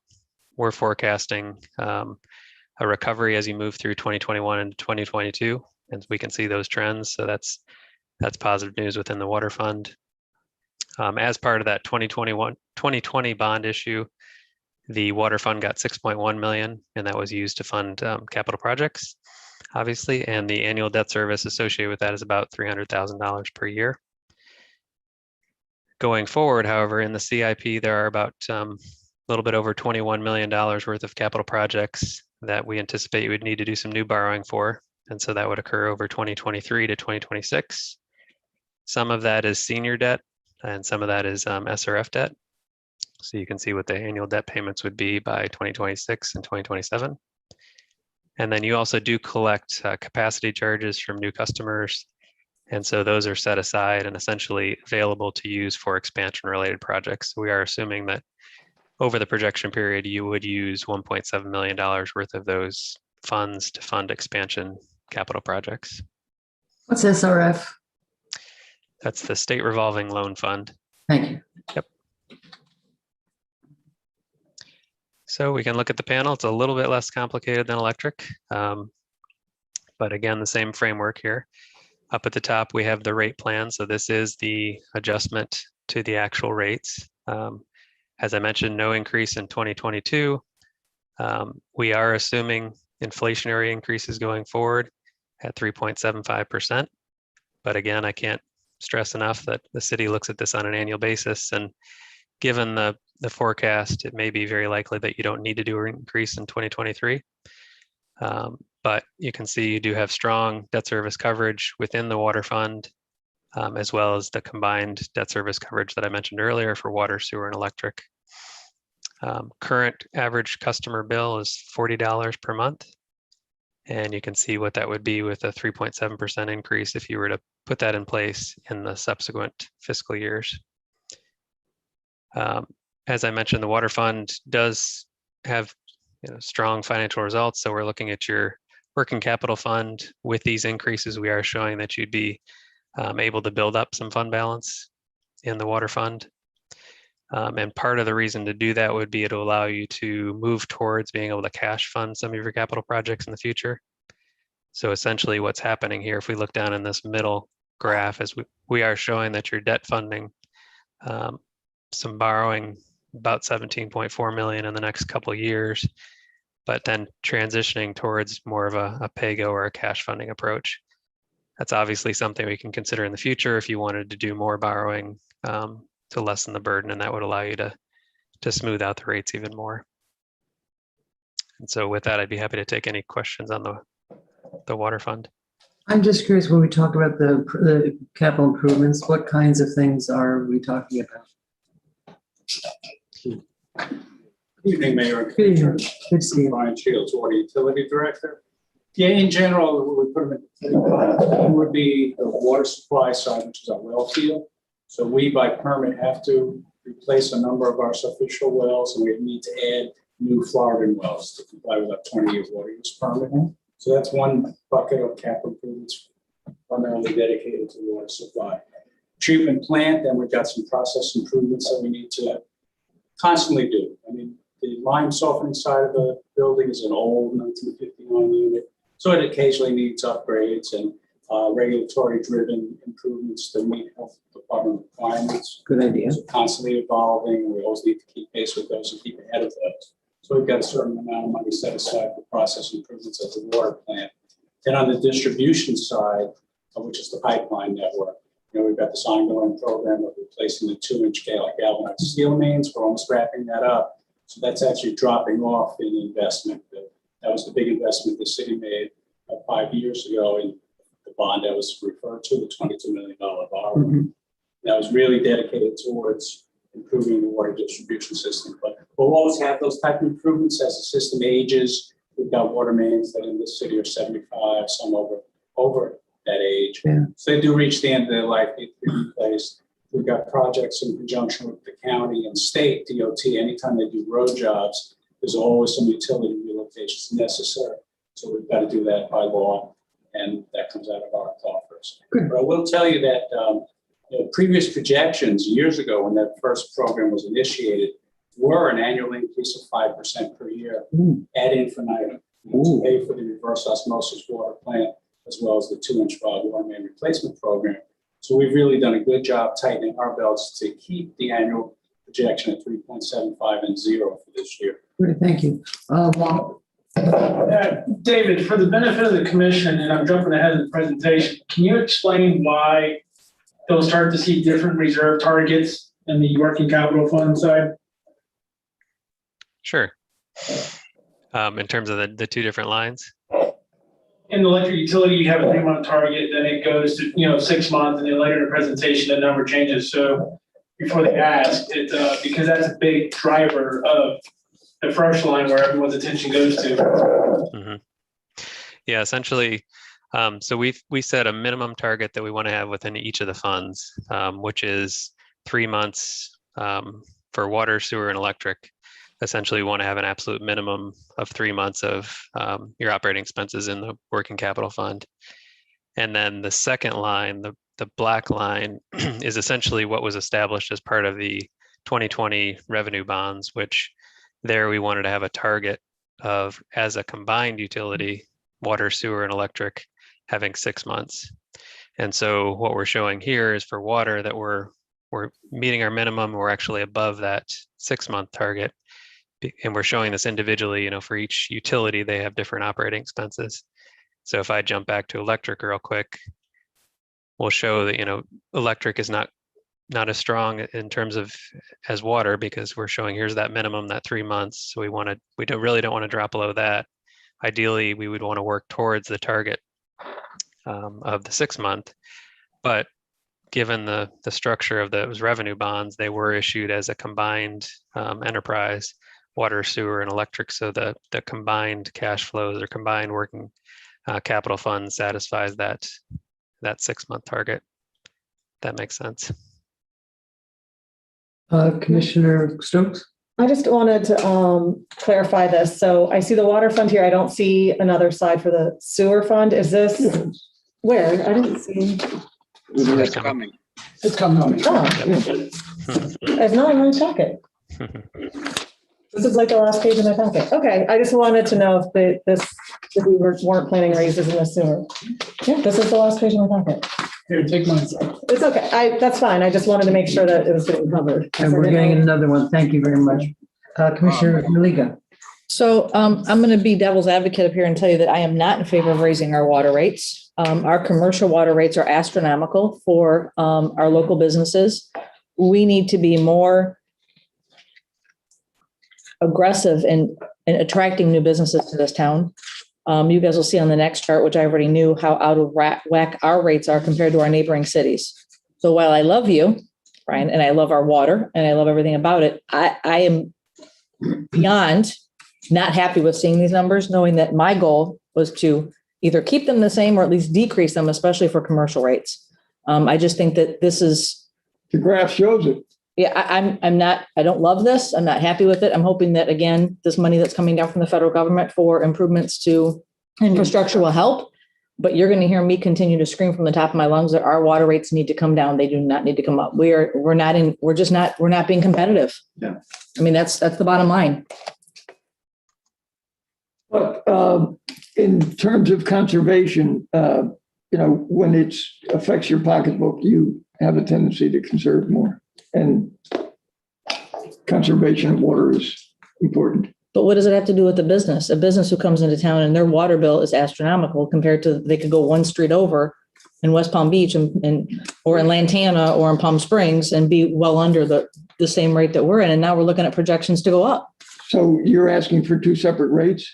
we're forecasting a recovery as you move through 2021 and 2022, and we can see those trends. So that's positive news within the water fund. As part of that 2020 bond issue, the water fund got 6.1 million, and that was used to fund capital projects, obviously, and the annual debt service associated with that is about $300,000 per year. Going forward, however, in the CIP, there are about a little bit over $21 million worth of capital projects that we anticipate you would need to do some new borrowing for. And so that would occur over 2023 to 2026. Some of that is senior debt and some of that is SRF debt. So you can see what the annual debt payments would be by 2026 and 2027. And then you also do collect capacity charges from new customers. And so those are set aside and essentially available to use for expansion related projects. So we are assuming that over the projection period, you would use $1.7 million worth of those funds to fund expansion capital projects. What's SRF? That's the State Revolving Loan Fund. Thank you. Yep. So we can look at the panel. It's a little bit less complicated than electric, but again, the same framework here. Up at the top, we have the rate plan. So this is the adjustment to the actual rates. As I mentioned, no increase in 2022. We are assuming inflationary increases going forward at 3.75%. But again, I can't stress enough that the city looks at this on an annual basis. And given the forecast, it may be very likely that you don't need to do an increase in 2023. But you can see you do have strong debt service coverage within the water fund. as well as the combined debt service coverage that I mentioned earlier for water, sewer, and electric. Current average customer bill is $40 per month. And you can see what that would be with a 3.7% increase if you were to put that in place in the subsequent fiscal years. As I mentioned, the water fund does have strong financial results. So we're looking at your working capital fund. With these increases, we are showing that you'd be able to build up some fund balance in the water fund. And part of the reason to do that would be to allow you to move towards being able to cash fund some of your capital projects in the future. So essentially what's happening here, if we look down in this middle graph, is we are showing that your debt funding, some borrowing about 17.4 million in the next couple of years, but then transitioning towards more of a pay-go or a cash funding approach. That's obviously something we can consider in the future if you wanted to do more borrowing to lessen the burden, and that would allow you to smooth out the rates even more. And so with that, I'd be happy to take any questions on the water fund. I'm just curious, when we talk about the capital improvements, what kinds of things are we talking about? Good evening, Mayor. Good evening. Good to see you. Brian Shields, Water Utility Director. Yeah, in general, we put them in, it would be the water supply side, which is our well field. So we, by permit, have to replace a number of our superficial wells, and we need to add new Floridan wells to comply with our 20-year water use permit. So that's one bucket of capital improvements primarily dedicated to water supply. Treatment plant, then we've got some process improvements that we need to constantly do. I mean, the lime softening side of the building is an old 1959 unit, so it occasionally needs upgrades and regulatory-driven improvements to meet health department requirements. Good idea. So constantly evolving, we always need to keep pace with those and keep ahead of those. So we've got a certain amount of money set aside for process improvements at the water plant. Then on the distribution side, which is the pipeline network, we've got this ongoing program of replacing the 2-inch galvanized steel mains. We're almost wrapping that up. So that's actually dropping off in investment. That was the big investment the city made 5 years ago in the bond that was referred to, the $22 million borrowing. Mm-hmm. That was really dedicated towards improving the water distribution system. But we'll always have those type of improvements as the system ages. We've got water mains that in this city are 75, some over that age. Yeah. So they do reach the end of their life, need to be replaced. We've got projects in conjunction with the county and state DOT. Anytime they do road jobs, there's always some utility relocations necessary. So we've got to do that by law, and that comes out of our coffers. But I will tell you that previous projections years ago when that first program was initiated were an annual increase of 5% per year ad infinitum to pay for the reverse osmosis water plant as well as the 2-inch water main replacement program. So we've really done a good job tightening our belts to keep the annual projection at 3.75 and 0 for this year. Great, thank you. David, for the benefit of the commission, and I'm jumping ahead of the presentation, can you explain why they'll start to see different reserve targets in the working capital fund side? Sure. In terms of the two different lines? In the electric utility, you have a 3-month target, then it goes to 6 months, and then later in the presentation, the number changes. So before they ask, it because that's a big driver of the first line where everyone's attention goes to. Mm-hmm. Yeah, essentially, so we set a minimum target that we want to have within each of the funds, which is 3 months for water, sewer, and electric. Essentially, we want to have an absolute minimum of 3 months of your operating expenses in the working capital fund. And then the second line, the black line, is essentially what was established as part of the 2020 revenue bonds, which there we wanted to have a target of, as a combined utility, water, sewer, and electric, having 6 months. And so what we're showing here is for water that we're meeting our minimum, we're actually above that 6-month target. And we're showing this individually, for each utility, they have different operating expenses. So if I jump back to electric real quick, we'll show that, electric is not as strong in terms of as water, because we're showing here's that minimum, that 3 months. So we really don't want to drop below that. Ideally, we would want to work towards the target of the 6 month, but given the structure of those revenue bonds, they were issued as a combined enterprise, water, sewer, and electric. So the combined cash flows or combined working capital fund satisfies that 6-month target. That makes sense. Commissioner Stokes? I just wanted to clarify this. So I see the water fund here. I don't see another side for the sewer fund. Is this where? I didn't see. It's coming. It's coming. Oh, it's not in my packet. This is like the last page of my packet. Okay, I just wanted to know if if we weren't planning raises in the sewer. Yeah, this is the last page of my packet. Here, take mine. It's okay. That's fine. I just wanted to make sure that it was getting covered. And we're getting another one. Thank you very much. Commissioner Maliga. So I'm going to be devil's advocate up here and tell you that I am not in favor of raising our water rates. Our commercial water rates are astronomical for our local businesses. We need to be more aggressive in attracting new businesses to this town. You guys will see on the next chart, which I already knew, how out of whack our rates are compared to our neighboring cities. So while I love you, Brian, and I love our water and I love everything about it, I am beyond not happy with seeing these numbers, knowing that my goal was to either keep them the same or at least decrease them, especially for commercial rates. I just think that this is. The graph shows it. Yeah, I don't love this. I'm not happy with it. I'm hoping that, again, this money that's coming down from the federal government for improvements to infrastructure will help. But you're going to hear me continue to scream from the top of my lungs that our water rates need to come down. They do not need to come up. We're not being competitive. Yeah. I mean, that's the bottom line. But in terms of conservation, when it affects your pocketbook, you have a tendency to conserve more. And conservation of water is important. But what does it have to do with the business? A business who comes into town and their water bill is astronomical compared to, they could go one street over in West Palm Beach or in Lantana or in Palm Springs and be well under the same rate that we're in. And now we're looking at projections to go up. So you're asking for two separate rates?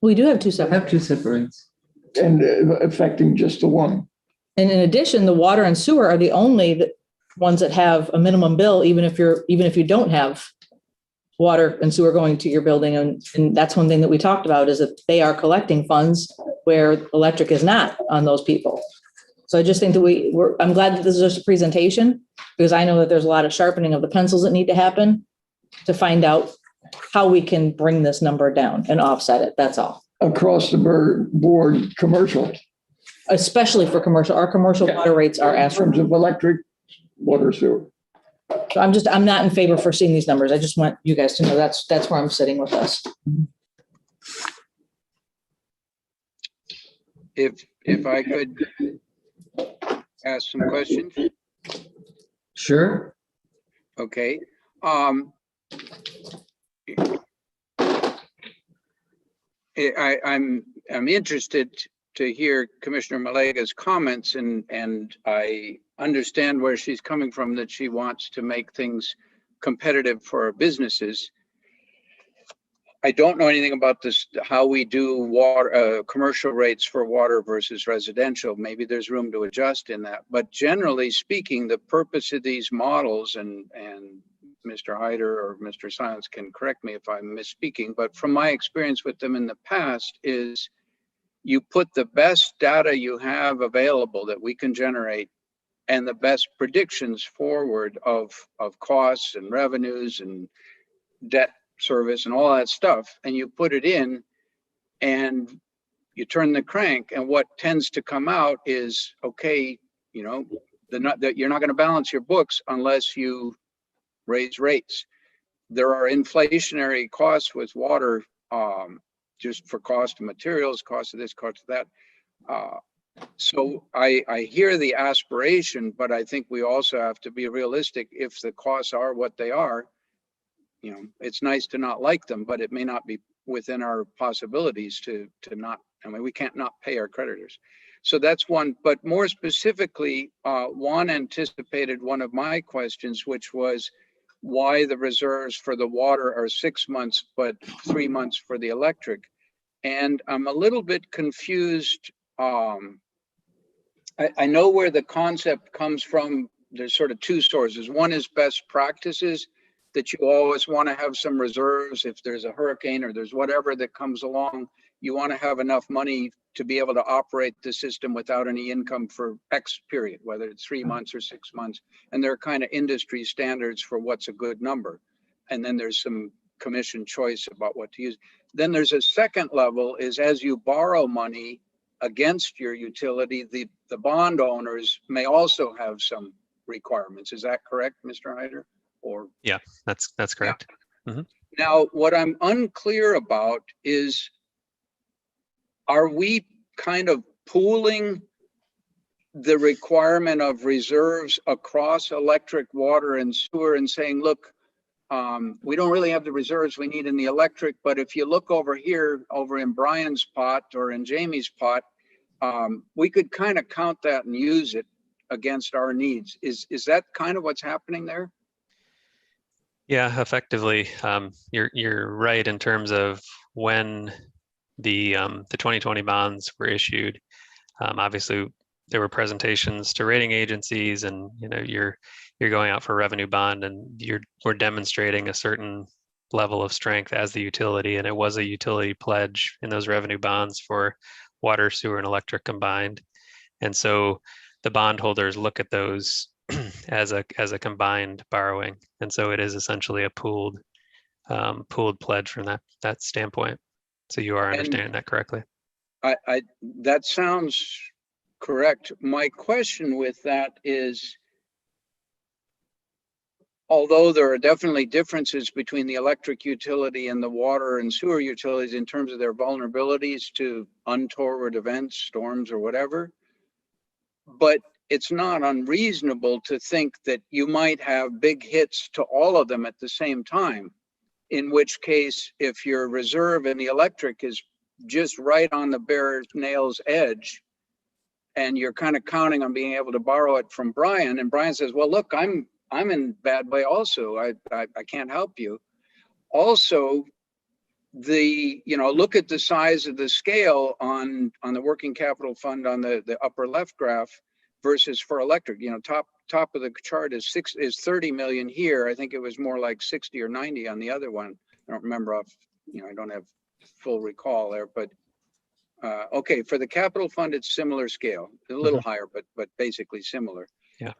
We do have two separate rates. And affecting just the one. And in addition, the water and sewer are the only ones that have a minimum bill, even if you don't have water and sewer going to your building. And that's one thing that we talked about, is that they are collecting funds where electric is not on those people. So I just think that I'm glad that this is just a presentation, because I know that there's a lot of sharpening of the pencils that need to happen to find out how we can bring this number down and offset it. That's all. Across the board, commercial. Especially for commercial. Our commercial water rates are astronomical. In terms of electric, water, sewer. So I'm not in favor for seeing these numbers. I just want you guys to know that's where I'm sitting with this. If I could ask some questions. Sure. Okay. I'm interested to hear Commissioner Maliga's comments, and I understand where she's coming from, that she wants to make things competitive for our businesses. I don't know anything about this, how we do water, commercial rates for water versus residential. Maybe there's room to adjust in that. But generally speaking, the purpose of these models, and Mr. Hyder or Mr. Silence can correct me if I'm misspeaking, but from my experience with them in the past, is you put the best data you have available that we can generate and the best predictions forward of costs and revenues and debt service and all that stuff, and you put it in and you turn the crank, and what tends to come out is, okay, you're not going to balance your books unless you raise rates. There are inflationary costs with water, just for cost of materials, cost of this, cost of that. So I hear the aspiration, but I think we also have to be realistic. If the costs are what they are, it's nice to not like them, but it may not be within our possibilities to not, we can't not pay our creditors. So that's one, but more specifically, Juan anticipated one of my questions, which was why the reserves for the water are 6 months, but 3 months for the electric. And I'm a little bit confused I know where the concept comes from. There's sort of two sources. One is best practices, that you always want to have some reserves. If there's a hurricane or there's whatever that comes along, you want to have enough money to be able to operate the system without any income for X period, whether it's 3 months or 6 months. And there are kind of industry standards for what's a good number. And then there's some commission choice about what to use. Then there's a second level, is as you borrow money against your utility, the bond owners may also have some requirements. Is that correct, Mr. Hyder? Or Yeah, that's correct. yeah. Now, what I'm unclear about is, are we kind of pooling the requirement of reserves across electric, water, and sewer and saying, look, we don't really have the reserves we need in the electric, but if you look over here, over in Brian's pot or in Jamie's pot, we could kind of count that and use it against our needs. Is that kind of what's happening there? Yeah, effectively, you're right in terms of when the 2020 bonds were issued. Obviously, there were presentations to rating agencies, and you're going out for revenue bond, and we're demonstrating a certain level of strength as the utility, and it was a utility pledge in those revenue bonds for water, sewer, and electric combined. And so the bondholders look at those as a combined borrowing, and so it is essentially a pooled pledge from that standpoint. So you are understanding that correctly. That sounds correct. My question with that is, although there are definitely differences between the electric utility and the water and sewer utilities in terms of their vulnerabilities to untoward events, storms, or whatever, but it's not unreasonable to think that you might have big hits to all of them at the same time, in which case, if your reserve in the electric is just right on the bare nail's edge, and you're kind of counting on being able to borrow it from Brian, and Brian says, well, look, I'm in bad way also. I can't help you. Also, look at the size of the scale on the working capital fund on the upper left graph versus for electric. Top of the chart is 30 million here. I think it was more like 60 or 90 on the other one. I don't remember I don't have full recall there, but okay, for the capital fund, it's similar scale, a little higher, but basically similar. Yeah.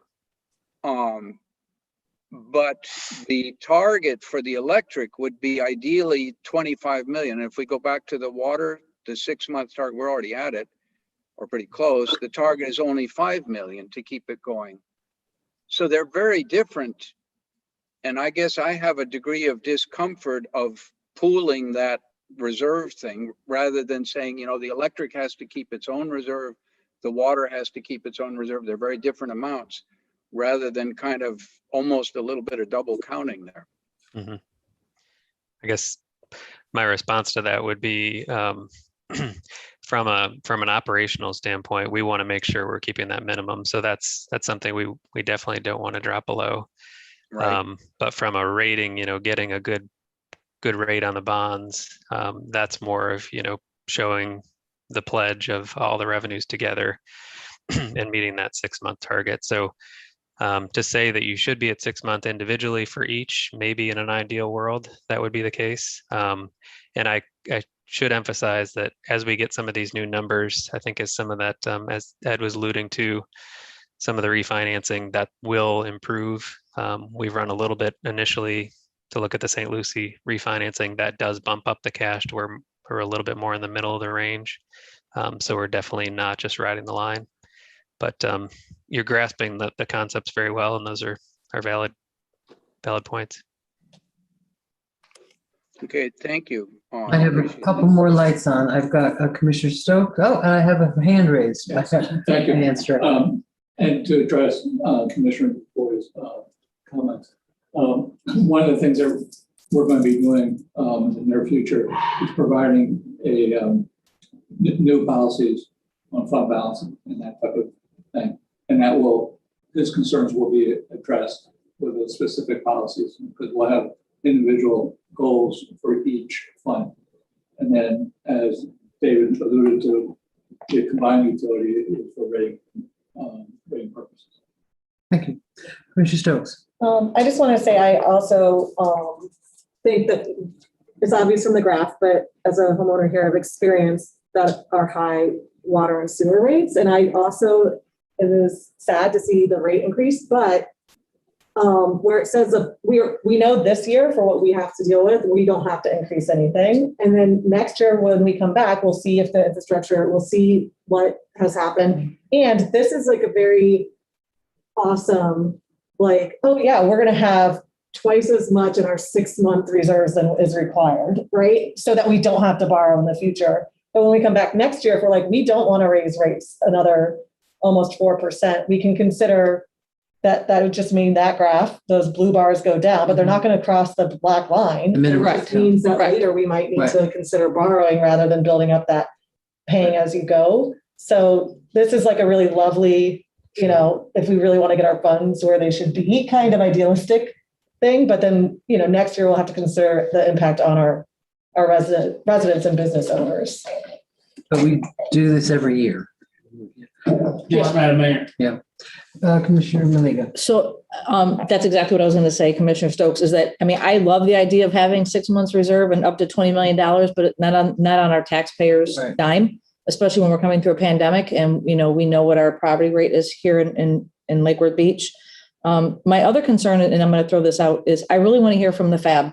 But the target for the electric would be ideally 25 million. And if we go back to the water, the 6-month target, we're already at it, or pretty close. The target is only 5 million to keep it going. So they're very different. And I guess I have a degree of discomfort of pooling that reserve thing, rather than saying, the electric has to keep its own reserve, the water has to keep its own reserve. They're very different amounts, rather than kind of almost a little bit of double counting there. Mm-hmm. I guess my response to that would be, from an operational standpoint, we want to make sure we're keeping that minimum. So that's something we definitely don't want to drop below. Right. But from a rating, getting a good rate on the bonds, that's more of showing the pledge of all the revenues together and meeting that 6-month target. So to say that you should be at 6-month individually for each, maybe in an ideal world, that would be the case. And I should emphasize that as we get some of these new numbers, I think as some of that, as Ed was alluding to, some of the refinancing that will improve. We've run a little bit initially to look at the St. Lucie refinancing. That does bump up the cash to where we're a little bit more in the middle of the range. So we're definitely not just riding the line. But you're grasping the concepts very well, and those are valid points. Okay, thank you. I have a couple more lights on. I've got Commissioner Stokes. Oh, and I have a hand raised. Yes. Thank you. Answer. And to address Commissioner Boyd's comments, one of the things that we're going to be doing in the near future is providing new policies on fund balancing and that type of thing. And his concerns will be addressed with the specific policies, because we'll have individual goals for each fund. And then, as David alluded to, the combined utility is already rating purposes. Thank you. Commissioner Stokes. I just want to say, I also think that it's obvious from the graph, but as a homeowner here, I've experienced that our high water and sewer rates. And I also, it is sad to see the rate increase, but where it says that we know this year for what we have to deal with, we don't have to increase anything. And then next year, when we come back, we'll see if the infrastructure, we'll see what has happened. And this is like a very awesome, like, oh yeah, we're going to have twice as much in our 6-month reserves than is required, right? So that we don't have to borrow in the future. But when we come back next year, if we're like, we don't want to raise rates another almost 4%, we can consider that would just mean that graph, those blue bars go down, but they're not going to cross the black line. The minimum. It just means that later we might need to consider borrowing rather than building up that paying as you go. So this is like a really lovely, if we really want to get our funds where they should be, kind of idealistic thing. But then, next year we'll have to consider the impact on our residents and business owners. But we do this every year. Yes, Madam Mayor. Yeah. Commissioner Maliga. So that's exactly what I was going to say, Commissioner Stokes, is that, I love the idea of having 6 months reserve and up to $20 million, but not on our taxpayers' dime, especially when we're coming through a pandemic. And, we know what our poverty rate is here in Lake Worth Beach. My other concern, and I'm going to throw this out, is I really want to hear from the FAB.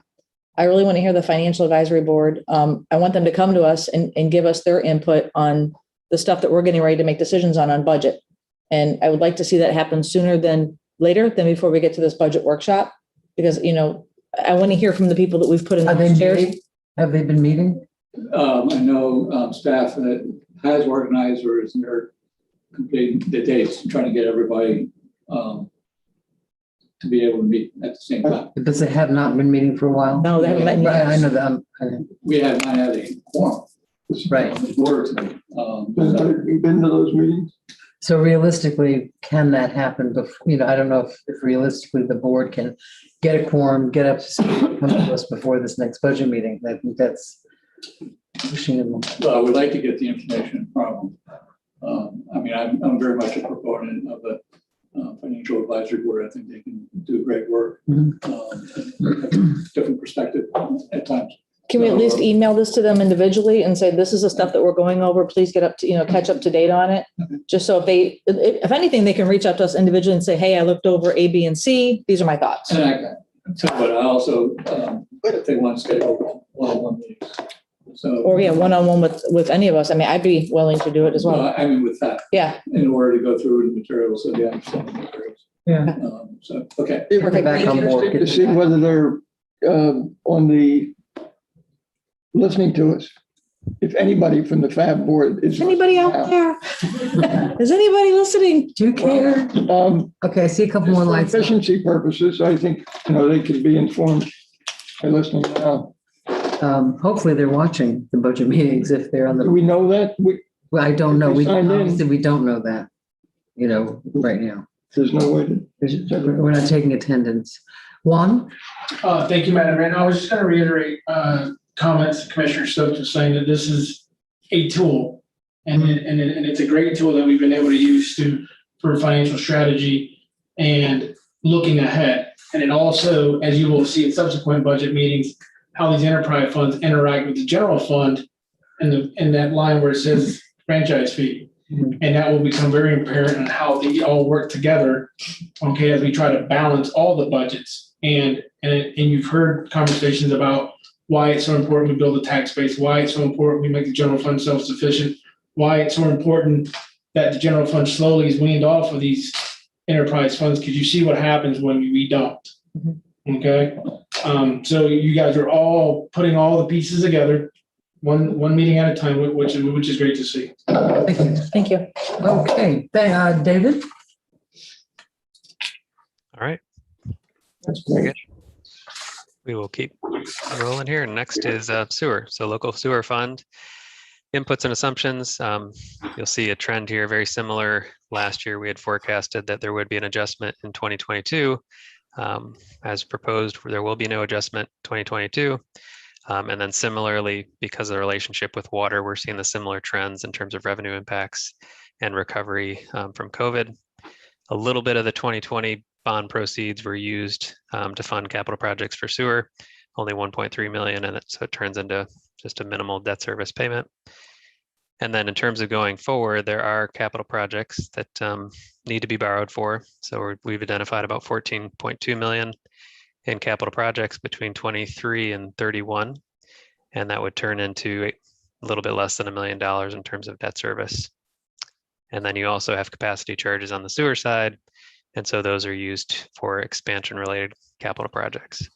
I really want to hear the Financial Advisory Board. I want them to come to us and give us their input on the stuff that we're getting ready to make decisions on budget. And I would like to see that happen sooner than later, than before we get to this budget workshop, because, I want to hear from the people that we've put in the chairs. Have they been meeting? I know staff that has organized or is near completing the dates, trying to get everybody to be able to meet at the same time. Because they have not been meeting for a while? No, they haven't met. Right, I know that. We have not had a quorum. Right. Been to those meetings? So realistically, can that happen before, I don't know if realistically the board can get a quorum, get up to speed, come to us before this next budget meeting. I think that's pushing it. Well, we'd like to get the information from them. I'm very much a proponent of the Financial Advisory Board. I think they can do great work. Different perspective at times. Can we at least email this to them individually and say, this is the stuff that we're going over, please get up to, catch up to date on it? Just so if anything, they can reach out to us individually and say, hey, I looked over A, B, and C. These are my thoughts. But I also, if they want to schedule one-on-one meetings. So, or one-on-one with any of us. I'd be willing to do it as well. with that. Yeah. In order to go through the materials, so they understand the materials. Yeah. Okay. Perfect. Back on board. To see whether they're on the listening to us. If anybody from the FAB board is anybody out there? Is anybody listening? Do you care? Okay, I see a couple more lights. For efficiency purposes, I think, they could be informed by listening now. Hopefully they're watching the budget meetings if they're on the. Do we know that? Well, I don't know. Obviously We don't know that, right now. There's no way to. We're not taking attendance. Juan? Thank you, Madam Mayor. I was just going to reiterate comments Commissioner Stokes was saying that this is a tool, and it's a great tool that we've been able to use for financial strategy and looking ahead. And it also, as you will see in subsequent budget meetings, how these enterprise funds interact with the general fund in that line where it says franchise fee. And that will become very apparent on how they all work together, okay, as we try to balance all the budgets. And you've heard conversations about why it's so important we build a tax base, why it's so important we make the general fund self-sufficient, why it's so important that the general fund slowly is weaned off of these enterprise funds, because you see what happens when we don't. Okay? So you guys are all putting all the pieces together, one meeting at a time, which is great to see. Thank you. Okay, David? All right. That's Very great. good. We will keep rolling here. Next is sewer. So local sewer fund inputs and assumptions. You'll see a trend here very similar. Last year, we had forecasted that there would be an adjustment in 2022. As proposed, there will be no adjustment 2022. And then similarly, because of the relationship with water, we're seeing the similar trends in terms of revenue impacts and recovery from COVID. A little bit of the 2020 bond proceeds were used to fund capital projects for sewer, only 1.3 million, and so it turns into just a minimal debt service payment. And then in terms of going forward, there are capital projects that need to be borrowed for. So we've identified about 14.2 million in capital projects between 23 and 31. And that would turn into a little bit less than $1 million in terms of debt service. And then you also have capacity charges on the sewer side. And so those are used for expansion related capital projects.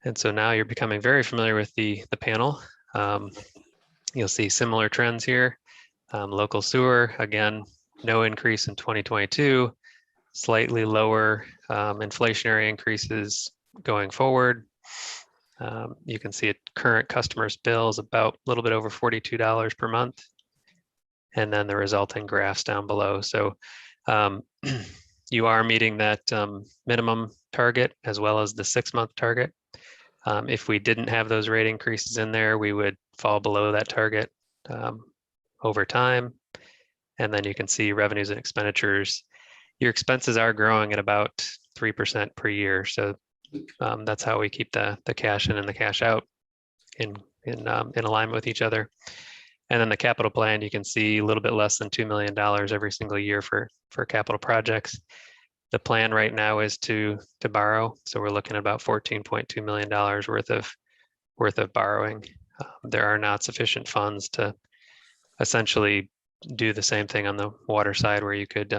And so now you're becoming very familiar with the panel. You'll see similar trends here. Local sewer, again, no increase in 2022, slightly lower inflationary increases going forward. You can see a current customer's bill is about a little bit over $42 per month. And then the resulting graphs down below. So you are meeting that minimum target as well as the 6-month target. If we didn't have those rate increases in there, we would fall below that target over time. And then you can see revenues and expenditures. Your expenses are growing at about 3% per year. So that's how we keep the cash in and the cash out in alignment with each other. And then the capital plan, you can see a little bit less than $2 million every single year for capital projects. The plan right now is to borrow. So we're looking at about $14.2 million worth of borrowing. There are not sufficient funds to essentially do the same thing on the water side where you could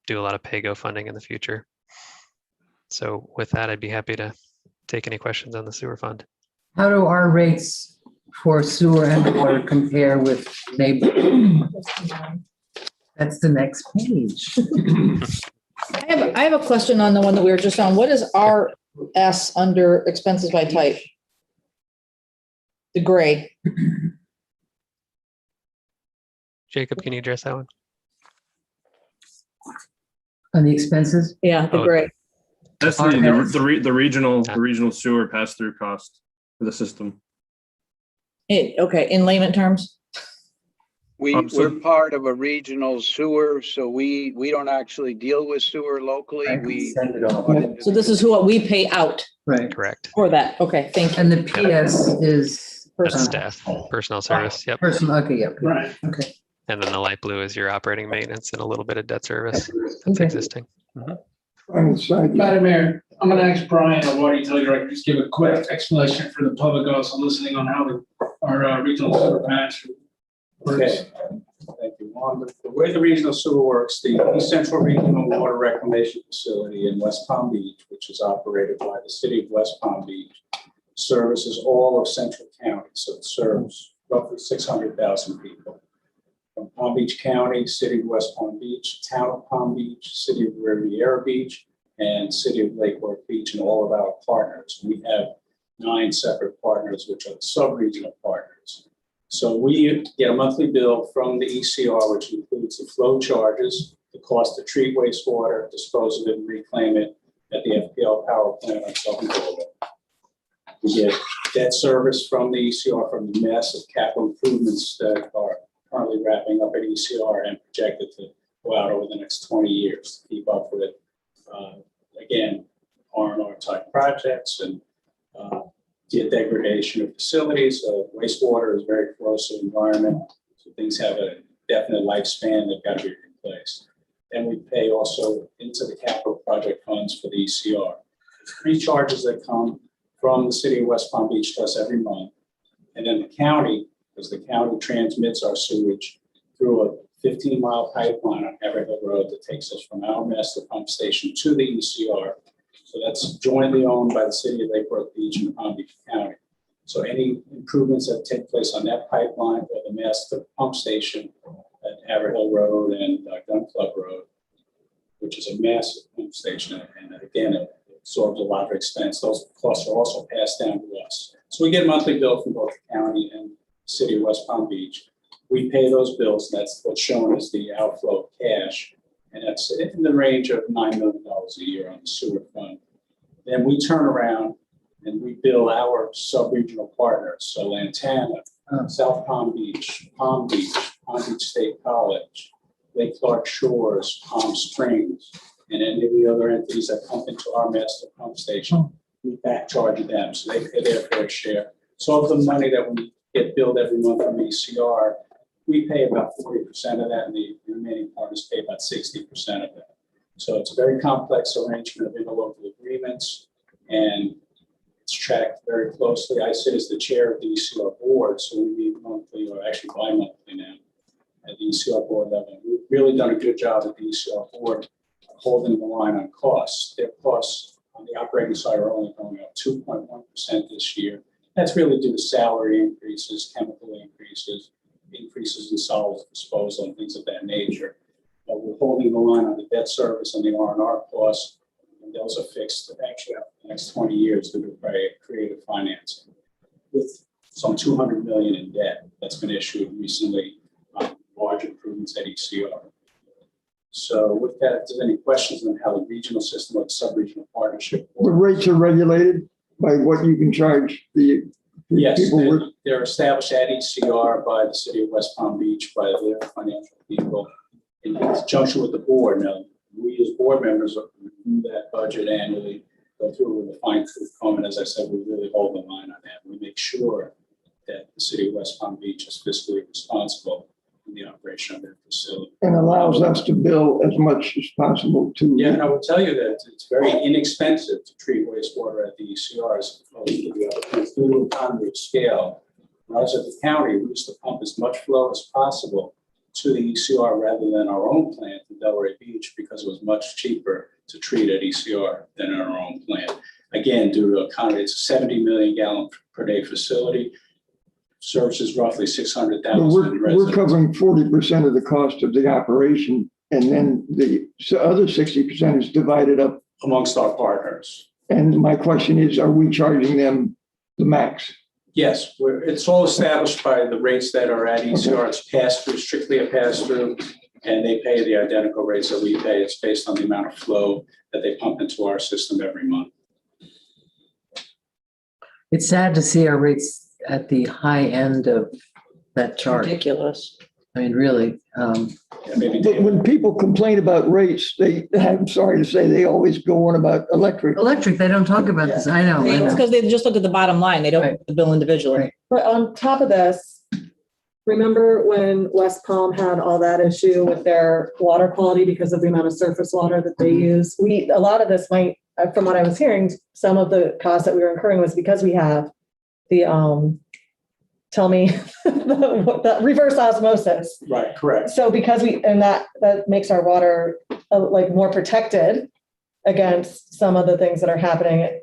do a lot of pay-go funding in the future. So with that, I'd be happy to take any questions on the sewer fund. How do our rates for sewer and water compare with neighbors? That's the next page. I have a question on the one that we were just on. What is RS under expenses by type? The gray. Jacob, can you address that one? On the expenses? Yeah, the Oh, gray. That's the regional sewer pass-through cost for the system. Okay, in layman terms? We're part of a regional sewer, so we don't actually deal with sewer locally. We send it off. So this is what we pay out Right. Correct. for that. Okay, thank you. And the PS is That's staff, personnel service. Yep. personal. Okay, yep. Right. Okay. And then the light blue is your operating maintenance and a little bit of debt service that's Okay. existing. On the side, Madam Mayor, I'm going to ask Brian, our water utility director, just give a quick explanation for the public also listening on how our regional sewer pass works. Okay, thank you. The way the regional sewer works, the East Central Regional Water Reclamation Facility in West Palm Beach, which is operated by the city of West Palm Beach, services all of Central County. So it serves roughly 600,000 people. From Palm Beach County, City of West Palm Beach, Town of Palm Beach, City of Riviera Beach, and City of Lake Worth Beach, and all of our partners. We have 9 separate partners, which are the sub-regional partners. So we get a monthly bill from the ECR, which includes the flow charges, the cost to treat wastewater, dispose of it, and reclaim it at the FPL power plant on Southern Boulevard. We get debt service from the ECR from the massive capital improvements that are currently wrapping up at ECR and projected to go out over the next 20 years to keep up with, again, R&R type projects and the degradation of facilities. Wastewater is very corrosive environment, so things have a definite lifespan. They've got to be replaced. And we pay also into the capital project funds for the ECR. There's 3 charges that come from the city of West Palm Beach to us every month. And then the county, because the county transmits our sewage through a 15-mile pipeline on Haverhill Road that takes us from our master pump station to the ECR. So that's jointly owned by the city of Lake Worth Beach and Palm Beach County. So any improvements that take place on that pipeline or the master pump station at Haverhill Road and Gun Club Road, which is a massive pump station, and again, it absorbs a lot of expense. Those costs are also passed down to us. So we get a monthly bill from both the county and the city of West Palm Beach. We pay those bills, and that's what's shown as the outflow of cash. And that's in the range of $9 million a year on the sewer fund. Then we turn around and we bill our sub-regional partners. So Lantana, South Palm Beach, Palm Beach State College, Lake Clark Shores, Palm Springs, and any of the other entities that pump into our master pump station, we back charge them, so they pay their fair share. So of the money that we get billed every month from ECR, we pay about 40% of that, and the remaining partners pay about 60% of that. So it's a very complex arrangement of interlocal agreements, and it's tracked very closely. I sit as the chair of the ECR board, so we meet monthly, or actually bi-monthly now, at the ECR board level. We've really done a good job at the ECR board holding the line on costs. Their costs on the operating side are only going up 2.1% this year. That's really due to salary increases, chemical increases, increases in solids disposal, and things of that nature. But we're holding the line on the debt service and the R&R costs, and those are fixed actually for the next 20 years due to creative financing, with some $200 million in debt that's been issued recently on large improvements at ECR. So with that, if there's any questions on how the regional system or the sub-regional partnership The rates are regulated by what you can charge the Yes, people with. they're established at ECR by the city of West Palm Beach, by their financial people, in conjunction with the board. Now, we as board members review that budget annually, go through it with a fine-tooth comb, and as I said, we really hold the line on that. We make sure that the city of West Palm Beach is fiscally responsible in the operation of their facility. And allows us to bill as much as possible to. Yeah, and I will tell you that it's very inexpensive to treat wastewater at the ECR as opposed to the other plants due to economy of scale. When I was at the county, we used to pump as much flow as possible to the ECR rather than our own plant in Delray Beach, because it was much cheaper to treat at ECR than in our own plant. Again, due to economy, it's a 70 million gallon per day facility. Services roughly 600,000 We're residents. covering 40% of the cost of the operation, and then the other 60% is divided up amongst our partners. And my question is, are we charging them the max? Yes, it's all established by the rates that are at ECR. It's passed through, strictly a pass through, and they pay the identical rates that we pay. It's based on the amount of flow that they pump into our system every month. It's sad to see our rates at the high end of that chart. Ridiculous. I mean, really. But when people complain about rates, I'm sorry to say, they always go on about electric. Electric, they don't talk about this. I know. It's because they just look at the bottom line. They don't look at the bill individually. Right. But on top of this, remember when West Palm had all that issue with their water quality because of the amount of surface water that they use? A lot of this might, from what I was hearing, some of the costs that we were incurring was because we have the the reverse osmosis. Right, correct. So because that makes our water like more protected against some of the things that are happening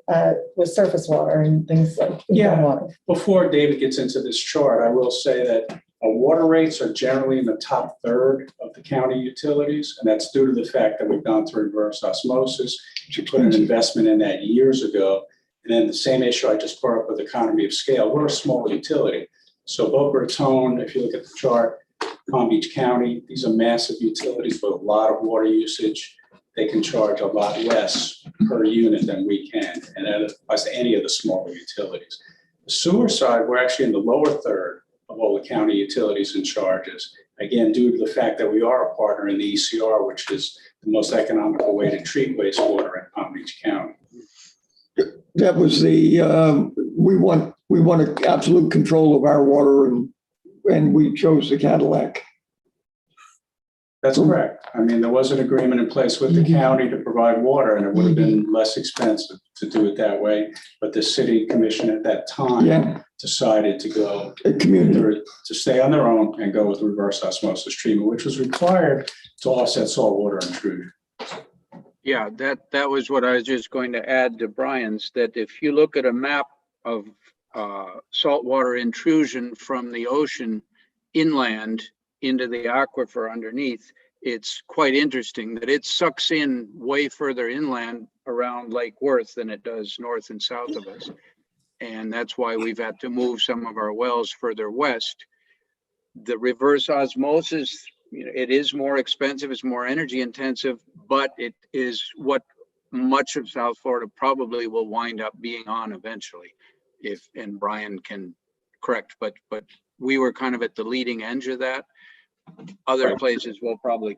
with surface water and things like water. Before David gets into this chart, I will say that our water rates are generally in the top third of the county utilities, and that's due to the fact that we've gone through reverse osmosis. We put an investment in that years ago. And then the same issue I just brought up with economy of scale. We're a small utility. So Boca Raton, if you look at the chart, Palm Beach County, these are massive utilities with a lot of water usage. They can charge a lot less per unit than we can, and that applies to any of the smaller utilities. The sewer side, we're actually in the lower third of all the county utilities and charges. Again, due to the fact that we are a partner in the ECR, which is the most economical way to treat wastewater in Palm Beach County. That was the we want absolute control of our water, and we chose the Cadillac. That's correct. I mean, there was an agreement in place with the county to provide water, and it would have been less expensive to do it that way. But the city commission at that time decided to go to stay on their own and go with reverse osmosis treatment, which was required to offset saltwater intrusion. Yeah, that was what I was just going to add to Brian's, that if you look at a map of saltwater intrusion from the ocean inland into the aquifer underneath, it's quite interesting that it sucks in way further inland around Lake Worth than it does north and south of us. And that's why we've had to move some of our wells further west. The reverse osmosis, it is more expensive, it's more energy intensive, but it is what much of South Florida probably will wind up being on eventually, and Brian can correct, but we were kind of at the leading edge of that. other places will probably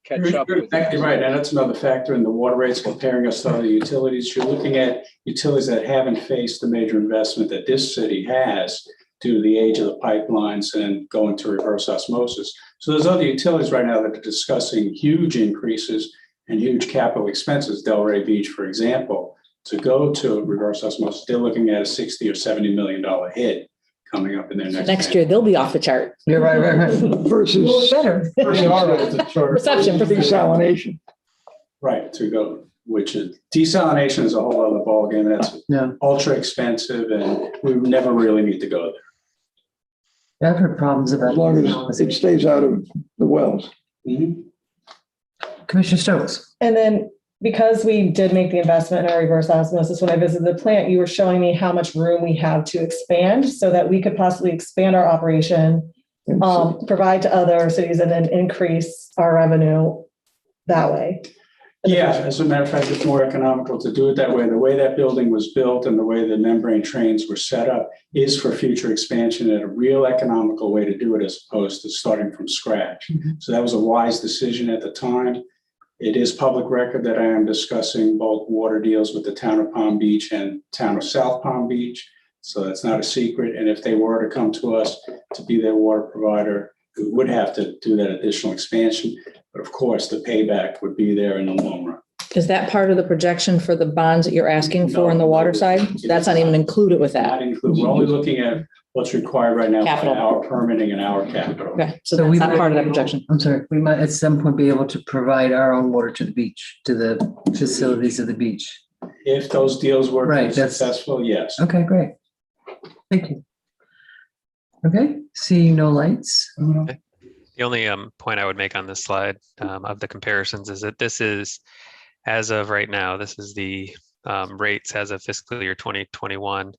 catch You're up with exactly us. right, and that's another factor in the water rates comparing us to other utilities. You're looking at utilities that haven't faced the major investment that this city has due to the age of the pipelines and going to reverse osmosis. So there's other utilities right now that are discussing huge increases and huge capital expenses. Delray Beach, for example, to go to reverse osmosis, they're looking at a $60 or $70 million hit coming up in their Next year, they'll be off the chart. You're right. Versus Better. perception desalination. Right, to go, which is desalination is a whole other ballgame. That's Yeah. ultra expensive and we never really need to go there. I've heard problems about As long as it stays out of the wells. Mhm. Commissioner Stokes. And then because we did make the investment in our reverse osmosis, when I visited the plant, you were showing me how much room we have to expand so that we could possibly expand our operation, provide to other cities and then increase our revenue that way. Yeah, as a matter of fact, it's more economical to do it that way. The way that building was built and the way the membrane trains were set up is for future expansion and a real economical way to do it as opposed to starting from scratch. So that was a wise decision at the time. It is public record that I am discussing bulk water deals with the town of Palm Beach and town of South Palm Beach. So that's not a secret. And if they were to come to us to be their water provider, we would have to do that additional expansion. But of course, the payback would be there in the long run. Is that part of the projection for the bonds that you're asking for on the water side? That's not even included with that. Not included. We're only looking at what's required right now by Capital. our permitting and our capital. Okay, so So that's we not might- part of that projection. I'm sorry, we might at some point be able to provide our own water to the beach, to the facilities of the beach. If those deals were Right, that's- successful, yes. Okay, great. Thank you. Okay, seeing no lights. The only point I would make on this slide of the comparisons is that this is, as of right now, this is the rates as of fiscal year 2021.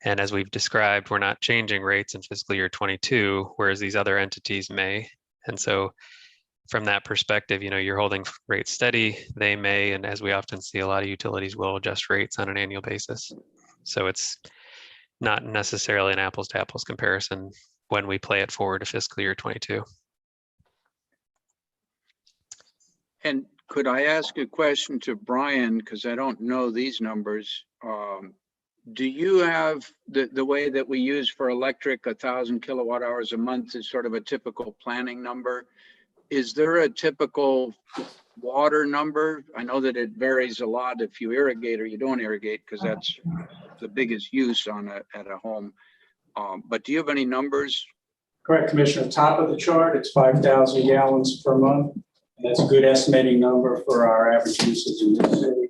And as we've described, we're not changing rates in fiscal year 22, whereas these other entities may. And so from that perspective, you're holding rates steady, they may, and as we often see, a lot of utilities will adjust rates on an annual basis. So it's not necessarily an apples to apples comparison when we play it forward to fiscal year 22. And could I ask a question to Brian, because I don't know these numbers? Do you have the way that we use for electric, 1,000 kilowatt hours a month is sort of a typical planning number? Is there a typical water number? I know that it varies a lot if you irrigate or you don't irrigate, because that's the biggest use at a home. But do you have any numbers? Correct, Commissioner. Top of the chart, it's 5,000 gallons per month. And that's a good estimating number for our average usage in this city.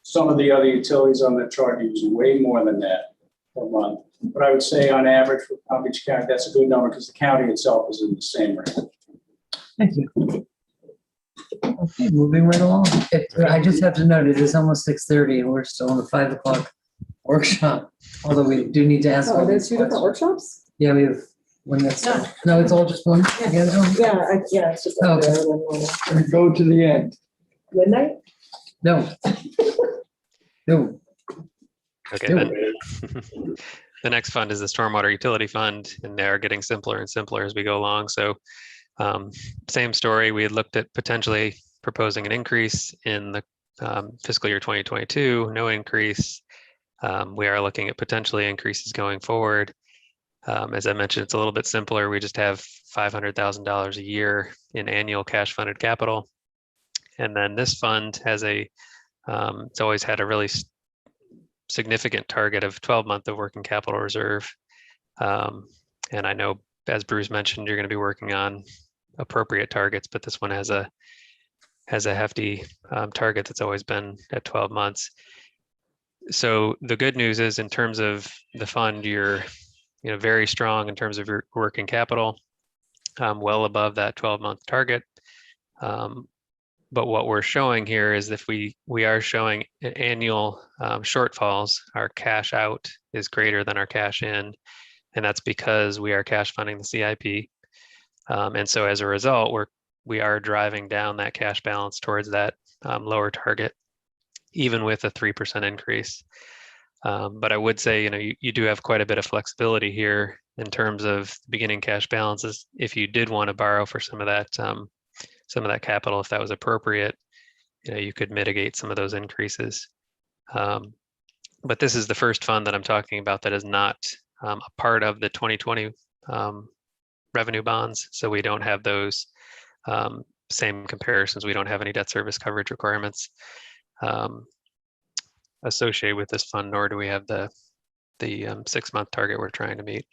Some of the other utilities on the chart use way more than that per month. But I would say on average for Palm Beach County, that's a good number because the county itself is in the same range. Thank you. Okay, moving right along. I just have to note, it is almost 6:30 and we're still on the 5 o'clock workshop. Although we do need to ask. Oh, there's two different workshops? Yeah, we have one that's, no, it's all just one. Yeah, it's just. Oh, up okay. there, then we'll- And go to the end. Midnight? No. No. Okay, then. The next fund is the Stormwater Utility Fund, and they are getting simpler and simpler as we go along. So same story, we had looked at potentially proposing an increase in the fiscal year 2022, no increase. We are looking at potentially increases going forward. As I mentioned, it's a little bit simpler. We just have $500,000 a year in annual cash funded capital. And then this fund has it's always had a really significant target of 12-month of working capital reserve. And I know, as Bruce mentioned, you're going to be working on appropriate targets, but this one has a hefty target that's always been at 12 months. So the good news is, in terms of the fund, you're very strong in terms of your working capital, well above that 12-month target. But what we're showing here is if we are showing annual shortfalls, our cash out is greater than our cash in, and that's because we are cash funding the CIP. And so as a result, we are driving down that cash balance towards that lower target, even with a 3% increase. But I would say, you do have quite a bit of flexibility here in terms of beginning cash balances. If you did want to borrow for some of that capital, if that was appropriate, you could mitigate some of those increases. But this is the first fund that I'm talking about that is not a part of the 2020 revenue bonds. So we don't have those same comparisons. We don't have any debt service coverage requirements associated with this fund, nor do we have the 6-month target we're trying to meet.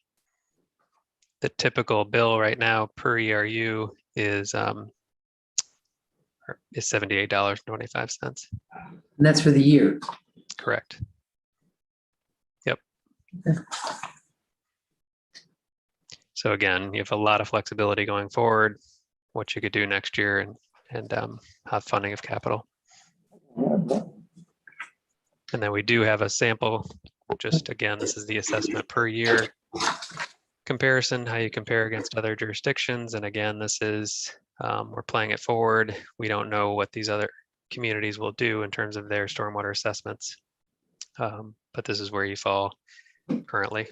The typical bill right now per ERU is $78.25. And that's for the year. Correct. Yep. So again, you have a lot of flexibility going forward, what you could do next year and have funding of capital. And then we do have a sample, just again, this is the assessment per year comparison, how you compare against other jurisdictions. And again, this is, we're playing it forward. We don't know what these other communities will do in terms of their stormwater assessments. But this is where you fall currently.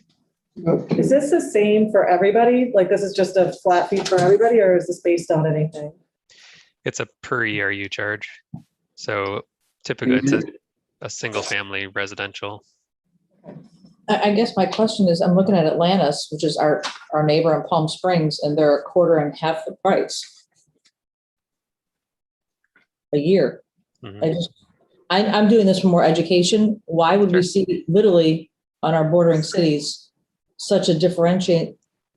Is this the same for everybody? Like this is just a flat fee for everybody, or is this based on anything? It's a per ERU charge. So typically it's a single family residential. I guess my question is, I'm looking at Atlantis, which is our neighbor in Palm Springs, and they're a quarter and half the price a year. Mm-hmm. I'm doing this for more education. Why would we see literally on our bordering cities such a differentiate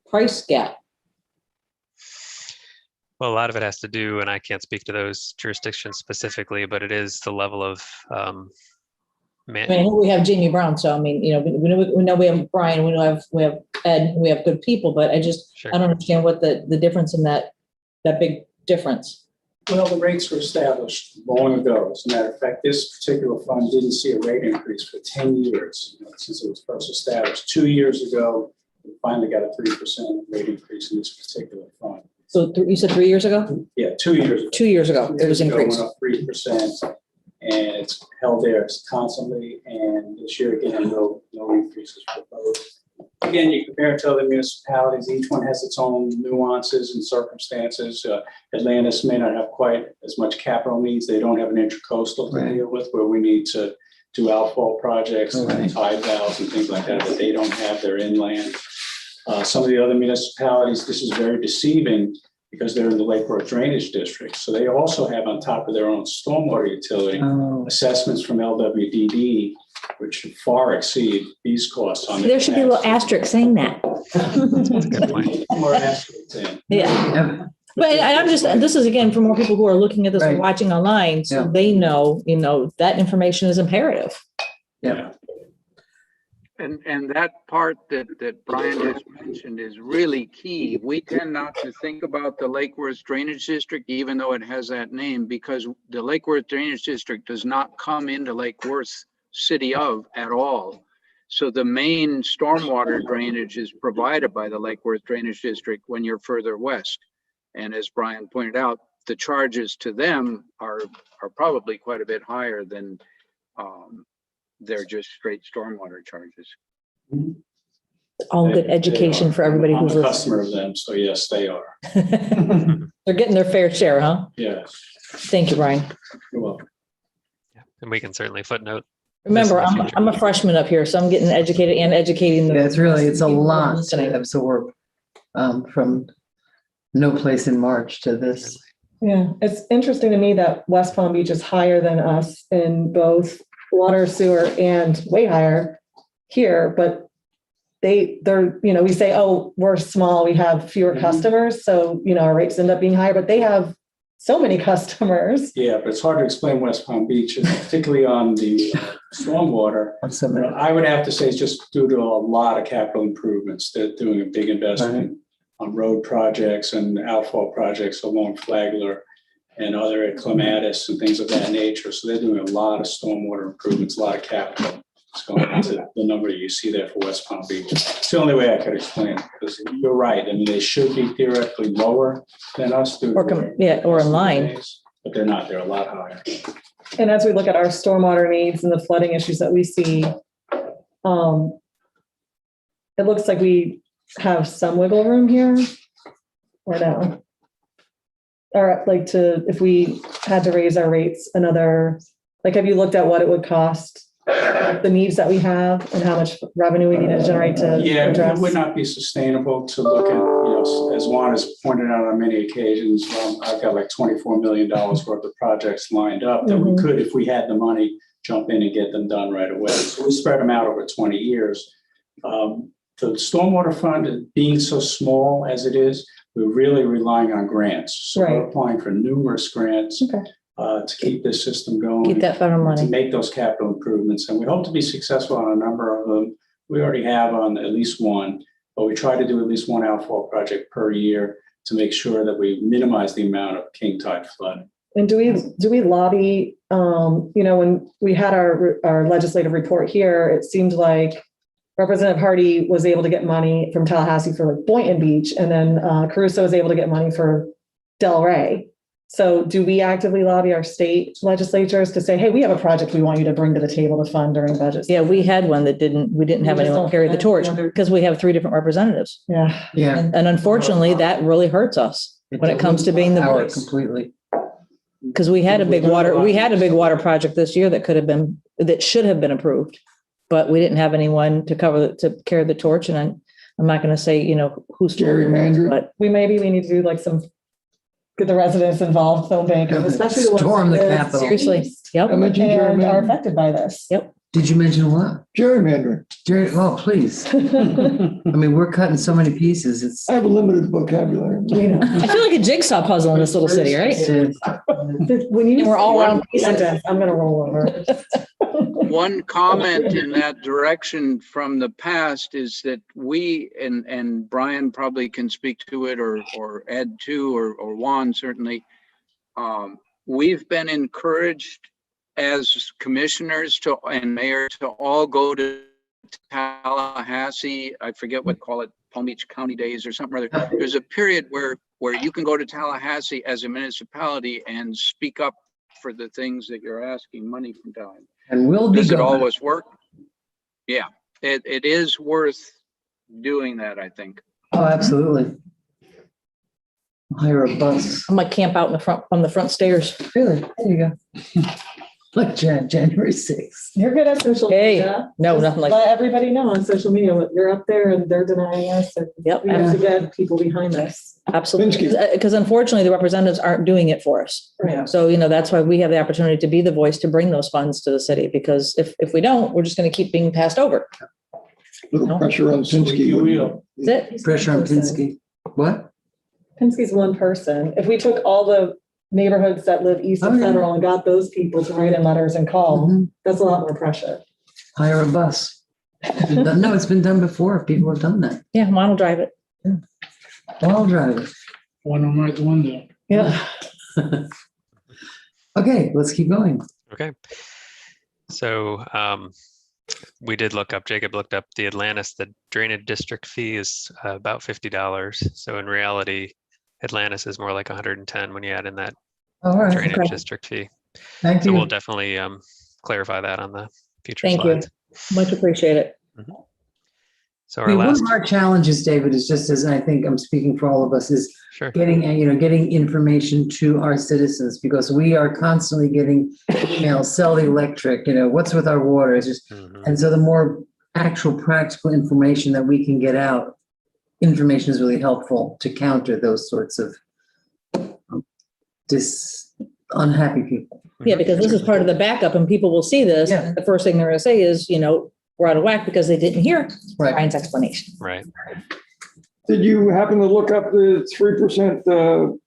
price gap? Well, a lot of it has to do, and I can't speak to those jurisdictions specifically, but it is the level of I mean, we have Jamie Brown, so I mean, we know we have Brian, we have Ed, we have good people, but I don't understand what the difference in that big difference. Well, the rates were established long ago. As a matter of fact, this particular fund didn't see a rate increase for 10 years since it was first established. 2 years ago, we finally got a 3% rate increase in this particular fund. So you said 3 years ago? Yeah, 2 years ago. 2 years ago, it was increased. Went up 3%, and it's held there constantly. And this year again, no increases proposed. Again, you compare it to other municipalities. Each one has its own nuances and circumstances. Atlantis may not have quite as much capital needs. They don't have an intercoastal to deal with, where we need to do outfall projects and tide valves and things like that they don't have. They're inland. Some of the other municipalities, this is very deceiving because they're in the Lake Worth Drainage District. So they also have, on top of their own stormwater utility, assessments from LWDD, which far exceed these costs. There should be a little asterisk saying that. That's a good point. More asterisks in. Yeah. But this is again for more people who are looking at this and watching online, so they know, that information is imperative. Yeah. And that part that Brian has mentioned is really key. We tend not to think about the Lake Worth Drainage District, even though it has that name, because the Lake Worth Drainage District does not come into Lake Worth City of at all. So the main stormwater drainage is provided by the Lake Worth Drainage District when you're further west. And as Brian pointed out, the charges to them are probably quite a bit higher than they're just straight stormwater charges. All good education for everybody I'm who's a listening. customer of them, so yes, they are. They're getting their fair share, huh? Yes. Thank you, Brian. You're welcome. Yeah, and we can certainly footnote. Remember, I'm a freshman up here, so I'm getting educated and educating. It's a lot to absorb from no place in March to this. Yeah, it's interesting to me that West Palm Beach is higher than us in both water, sewer, and way higher here, but they're, we say, oh, we're small, we have fewer customers, so, our rates end up being higher, but they have so many customers. Yeah, but it's hard to explain West Palm Beach, particularly on the stormwater. I would have to say it's just due to a lot of capital improvements. They're doing a big investment on road projects and outfall projects along Flagler and other clematis and things of that nature. So they're doing a lot of stormwater improvements, a lot of capital. It's going into the number you see there for West Palm Beach. It's the only way I could explain it, because you're right. I mean, they should be theoretically lower than us. Or in line. But they're not. They're a lot higher. And as we look at our stormwater needs and the flooding issues that we see, it looks like we have some wiggle room here, or no? Or like if we had to raise our rates another, like, have you looked at what it would cost, the needs that we have and how much revenue we need to generate to Yeah, address? it would not be sustainable to look at, as Juan has pointed out on many occasions, I've got like $24 million worth of projects lined up that we could, if we had the money, jump in and get them done right away. So we spread them out over 20 years. The stormwater fund, being so small as it is, we're really relying on grants. So we're applying for numerous grants to keep this system going. Keep that federal money. To make those capital improvements. And we hope to be successful on a number of them. We already have on at least one, but we try to do at least one outfall project per year to make sure that we minimize the amount of king tide flooding. And do we lobby, when we had our legislative report here, it seemed like Representative Hardy was able to get money from Tallahassee for like Boynton Beach, and then Caruso was able to get money for Delray. So do we actively lobby our state legislatures to say, hey, we have a project we want you to bring to the table to fund during budget? Yeah, we had one that we didn't have anyone carry the torch because we have 3 different representatives. Yeah. Yeah. And unfortunately, that really hurts us when it comes to being the voice. Completely. Because we had a big water project this year that should have been approved, but we didn't have anyone to carry the torch. And I'm not going to say, who's gerrymander, but we need to do like get the residents involved, film bank, especially the ones Storm the that Capitol. Seriously. Yep. I mentioned and are gerrymandering. affected by this. Yep. Did you mention what? Gerrymandering. Oh, please. I mean, we're cutting so many pieces. I have a limited vocabulary. I feel like a jigsaw puzzle in this little city, right? When you We're all around sentence, I'm going to roll over. One comment in that direction from the past is that we, and Brian probably can speak to it, or Ed too, or Juan certainly, we've been encouraged as commissioners and mayor to all go to Tallahassee. I forget what call it, Palm Beach County Days or something or other. There's a period where you can go to Tallahassee as a municipality and speak up for the things that you're asking money from time. And we'll be Does it going. always work? Yeah, it is worth doing that, I think. Oh, absolutely. Hire a bus. I'm like camp out on the front stairs. Really? There you go. Like January 6th. You're good at social media. No, Just nothing like let everybody know on social media what you're up there and they're denying us. And Yep. we have to get people behind us. Absolutely. Because unfortunately, the representatives aren't doing it for us. Right. So, that's why we have the opportunity to be the voice to bring those funds to the city, because if we don't, we're just going to keep being passed over. Little pressure on Pinsky. That's it. Pressure on Pinsky. What? Pinsky's one person. If we took all the neighborhoods that live east of Federal and got those people to write in letters and call, that's a lot more pressure. Hire a bus. No, it's been done before. People have done that. Yeah, Juan will drive it. I'll drive it. One of them right the window. Yeah. Okay, let's keep going. Okay. So we did Jacob looked up the Atlantis, the drainage district fee is about $50. So in reality, Atlantis is more like 110 when you add in that All right. drainage district fee. Thank So you. we'll definitely clarify that on the future Thank slides. you. Much appreciate it. So I our mean, one last, of our challenges, David, is just as I think I'm speaking for all of us, is sure. getting information to our citizens, because we are constantly getting emails, sell the electric, what's with our water. It's just, and so the more actual practical information that we can get out, information is really helpful to counter those sorts of unhappy people. Yeah, because this is part of the backup and people will see this. Yeah. The first thing they're going to say is, we're out of whack because they didn't hear Right. Brian's explanation. Right. Did you happen to look up the 3%,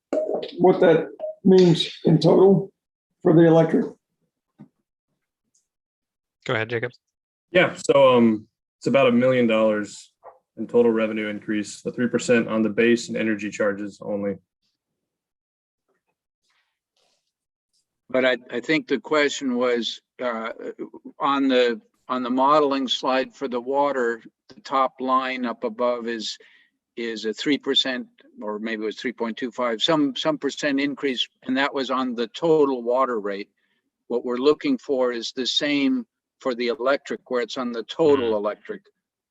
what that means in total for the electric? Go ahead, Jacob. Yeah, so it's about $1 million in total revenue increase, the 3% on the base and energy charges only. But I think the question was on the modeling slide for the water, the top line up above is a 3%, or maybe it was 3.25, some percent increase, and that was on the total water rate. What we're looking for is the same for the electric, where it's on the total electric,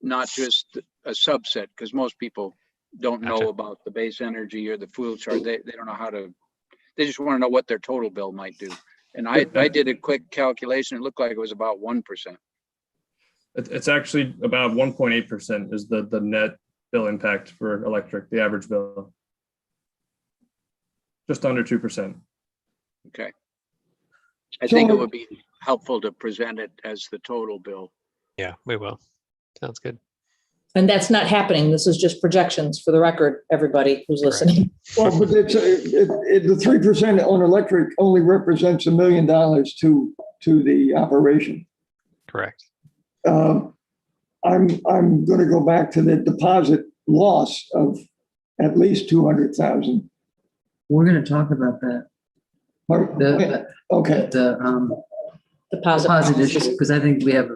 not just a subset, because most people don't know Gotcha. about the base energy or the fuel charge. They don't know how to, they just want to know what their total bill might do. And I did a quick calculation. It looked like it was about 1%. It's actually about 1.8% is the net bill impact for electric, the average bill. Just under 2%. Okay. I think it would be helpful to present it as the total bill. Yeah, we will. Sounds good. And that's not happening. This is just projections for the record, everybody who's listening. Well, but it's, the 3% on electric only represents $1 million to the operation. Correct. I'm going to go back to the deposit loss of at least 200,000. We're going to talk about that. Okay. The Deposit deposit issue, because I think we have,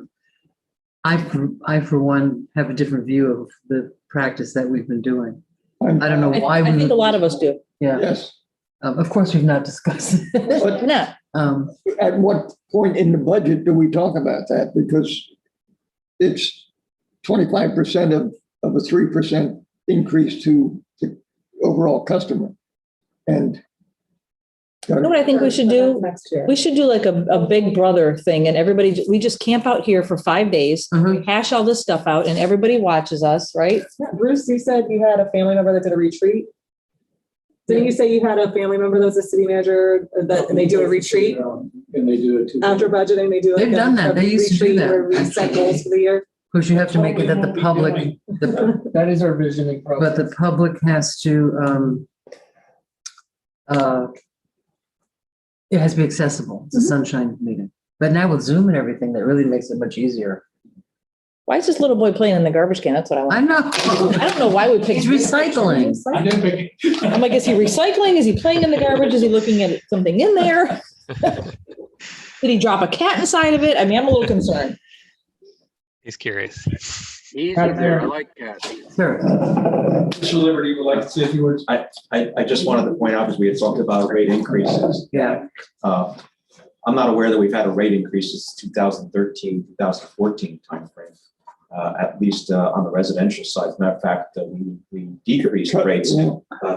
I for one have a different view of the practice that we've been doing. I don't know why. I think a lot of us do. Yeah. Yes. Of course, we've not discussed it. But No. at what point in the budget do we talk about that? Because it's 25% of a 3% increase to the overall customer. And You know what I think we should do? Next year. We should do like a big brother thing, and everybody, we just camp out here for 5 days, we hash all this stuff out, and everybody watches us, right? Yeah, Bruce, you said you had a family member that did a retreat. Didn't you say you had a family member that was a city manager and they do a retreat And they do it too. after budgeting? They do like They've done that. They used to do retreat that, where we set goals for the year. Of course, you have to make it that the public, that is our visioning but the public has to, it has to be accessible. It's a sunshine meeting. But now with Zoom and everything, that really makes it much easier. Why is this little boy playing in the garbage can? That's what I want. I know. I don't know why we picked. He's recycling. I didn't pick it. I'm like, is he recycling? Is he playing in the garbage? Is he looking at something in there? Did he drop a cat inside of it? I mean, I'm a little concerned. He's curious. Easy there. I like cats. Sure. Mr. Liberty would like to say a few words. I just wanted to point out, because we had talked about rate increases. Yeah. I'm not aware that we've had a rate increase since 2013, 2014 timeframe, at least on the residential side. As a matter of fact, we decreased rates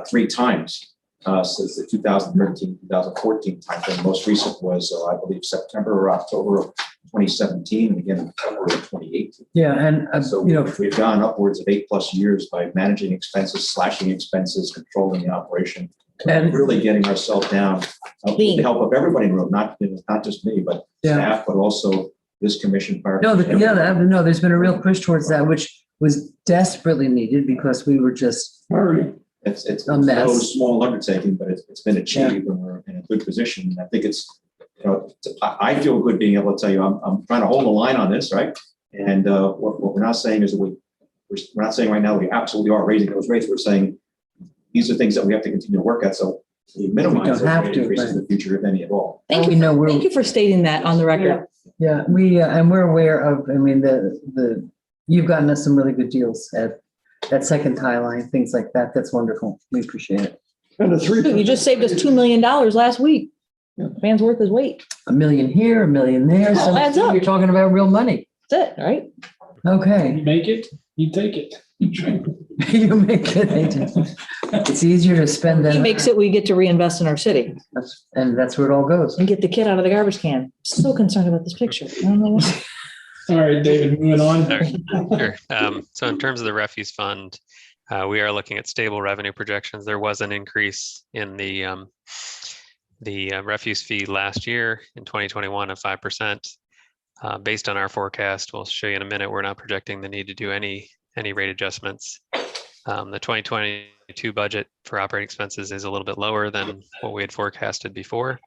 3 times since the 2013, 2014 timeframe. Most recent was, I believe, September or October of 2017, and again in February of 2018. Yeah, and So we've gone upwards of 8+ years by managing expenses, slashing expenses, controlling the operation, and really getting ourselves down with the help of everybody in the room, not just me, but staff, but also this commission. No, there's been a real push towards that, which was desperately needed because we were just it's a mess. No small undertaking, but it's been achieved, and we're in a good position. And I think it's, I feel good being able to tell you I'm trying to hold the line on this, right? And what we're not saying is that we're not saying right now we absolutely are raising those rates. We're saying these are things that we have to continue to work at. So we minimize those rate increases in the future, if any at all. Thank you. Thank you for stating that on the record. Yeah, we and we're aware of. I mean, the you've gotten us some really good deals at that second tie line, things like that. That's wonderful. We appreciate it. And the 3%. You just saved us $2 million last week. Man's worth his weight. $1 million here, $1 million there. So adds up. you're talking about real money. That's it, right? Okay. You make it, you take it. You make it. It's easier to spend He than. makes it, we get to reinvest in our city And that's where it all goes. and get the kid out of the garbage can. So concerned about this picture. I don't know what. All right, David, moving on. Sure. So in terms of the refuse fund, we are looking at stable revenue projections. There was an increase in the refuse fee last year in 2021 of 5%. Based on our forecast, we'll show you in a minute, we're not projecting the need to do any rate adjustments. The 2022 budget for operating expenses is a little bit lower than what we had forecasted before.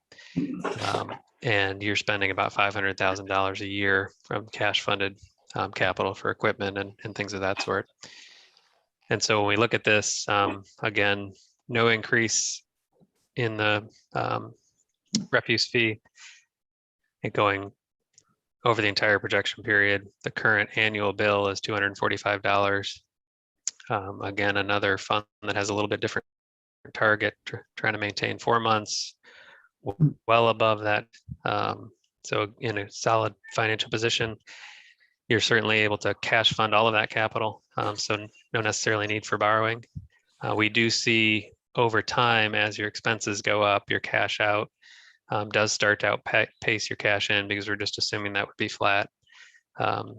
And you're spending about $500,000 a year from cash funded capital for equipment and things of that sort. And so when we look at this, again, no increase in the refuse fee and going over the entire projection period. The current annual bill is $245. Again, another fund that has a little bit different target, trying to maintain 4 months, well above that So in a solid financial position, you're certainly able to cash fund all of that capital. So no necessarily need for borrowing. We do see over time, as your expenses go up, your cash out does start to outpace your cash in, because we're just assuming that would be flat.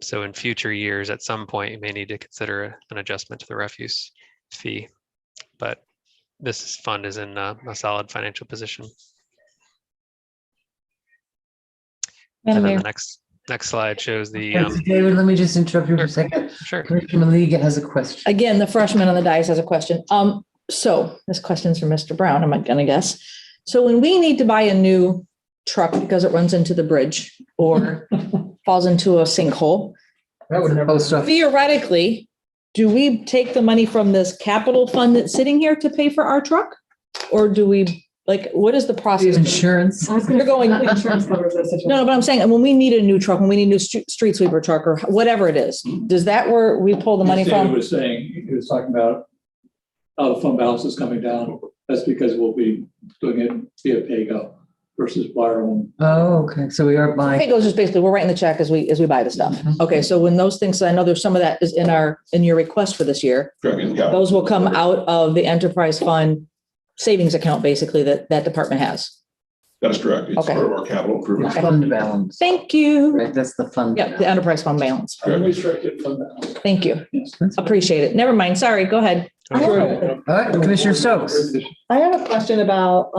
So in future years, at some point, you may need to consider an adjustment to the refuse fee. But this fund is in a solid financial position. And then the next slide shows the. David, let me just interrupt you for a second. Sure. Commissioner Maliga has a question. Again, the freshman on the dais has a question. So this question's for Mr. Brown, I'm gonna guess. So when we need to buy a new truck because it runs into the bridge or falls into a sinkhole, theoretically, do we take the money from this capital fund that's sitting here to pay for our truck? Or do we, like, what is the process? Insurance. You're going. Insurance covers this situation. No, but I'm saying, when we need a new truck, when we need a new street sweeper truck or whatever it is, does that where we pull the money David from? was saying, he was talking about how the fund balance is coming down. That's because we'll be doing it via PayGo versus borrowing. Oh, okay. So we are buying. It goes just basically, we're writing the check as we buy the stuff. Okay, so when those things, I know there's some of that is in your request for this year. Yeah. Those will come out of the enterprise fund savings account, basically, that department has. That is correct. It's Okay. part of our capital improvement. Okay. Fund balance. Thank you. Right, that's the fund. Yeah, the enterprise fund balance. Unrestricted fund balance. Thank you. Yes. Appreciate it. Never mind. Sorry, go ahead. I have All right, Commissioner Stokes. I have a question about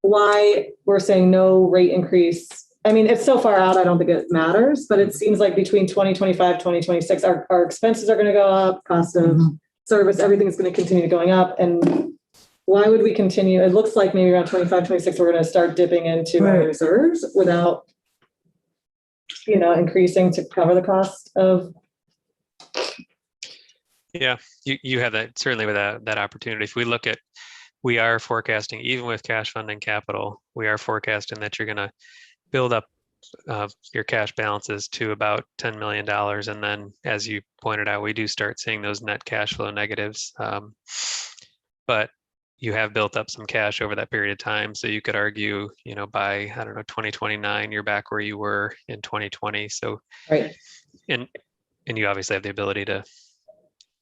why we're saying no rate increase. I mean, it's so far out, I don't think it matters, but it seems like between 2025, 2026, our expenses are going to go up, cost of service, everything is going to continue going up. And why would we continue? It looks like maybe around 25, 26, we're going to start dipping into our reserves without, increasing to cover the cost of. Yeah, you have that, certainly with that opportunity. If we look at, we are forecasting, even with cash funding capital, we are forecasting that you're going to build up your cash balances to about $10 million. And then, as you pointed out, we do start seeing those net cash flow negatives. But you have built up some cash over that period of time. So you could argue, by, 2029, you're back where you were in 2020. So, right. And you obviously have the ability to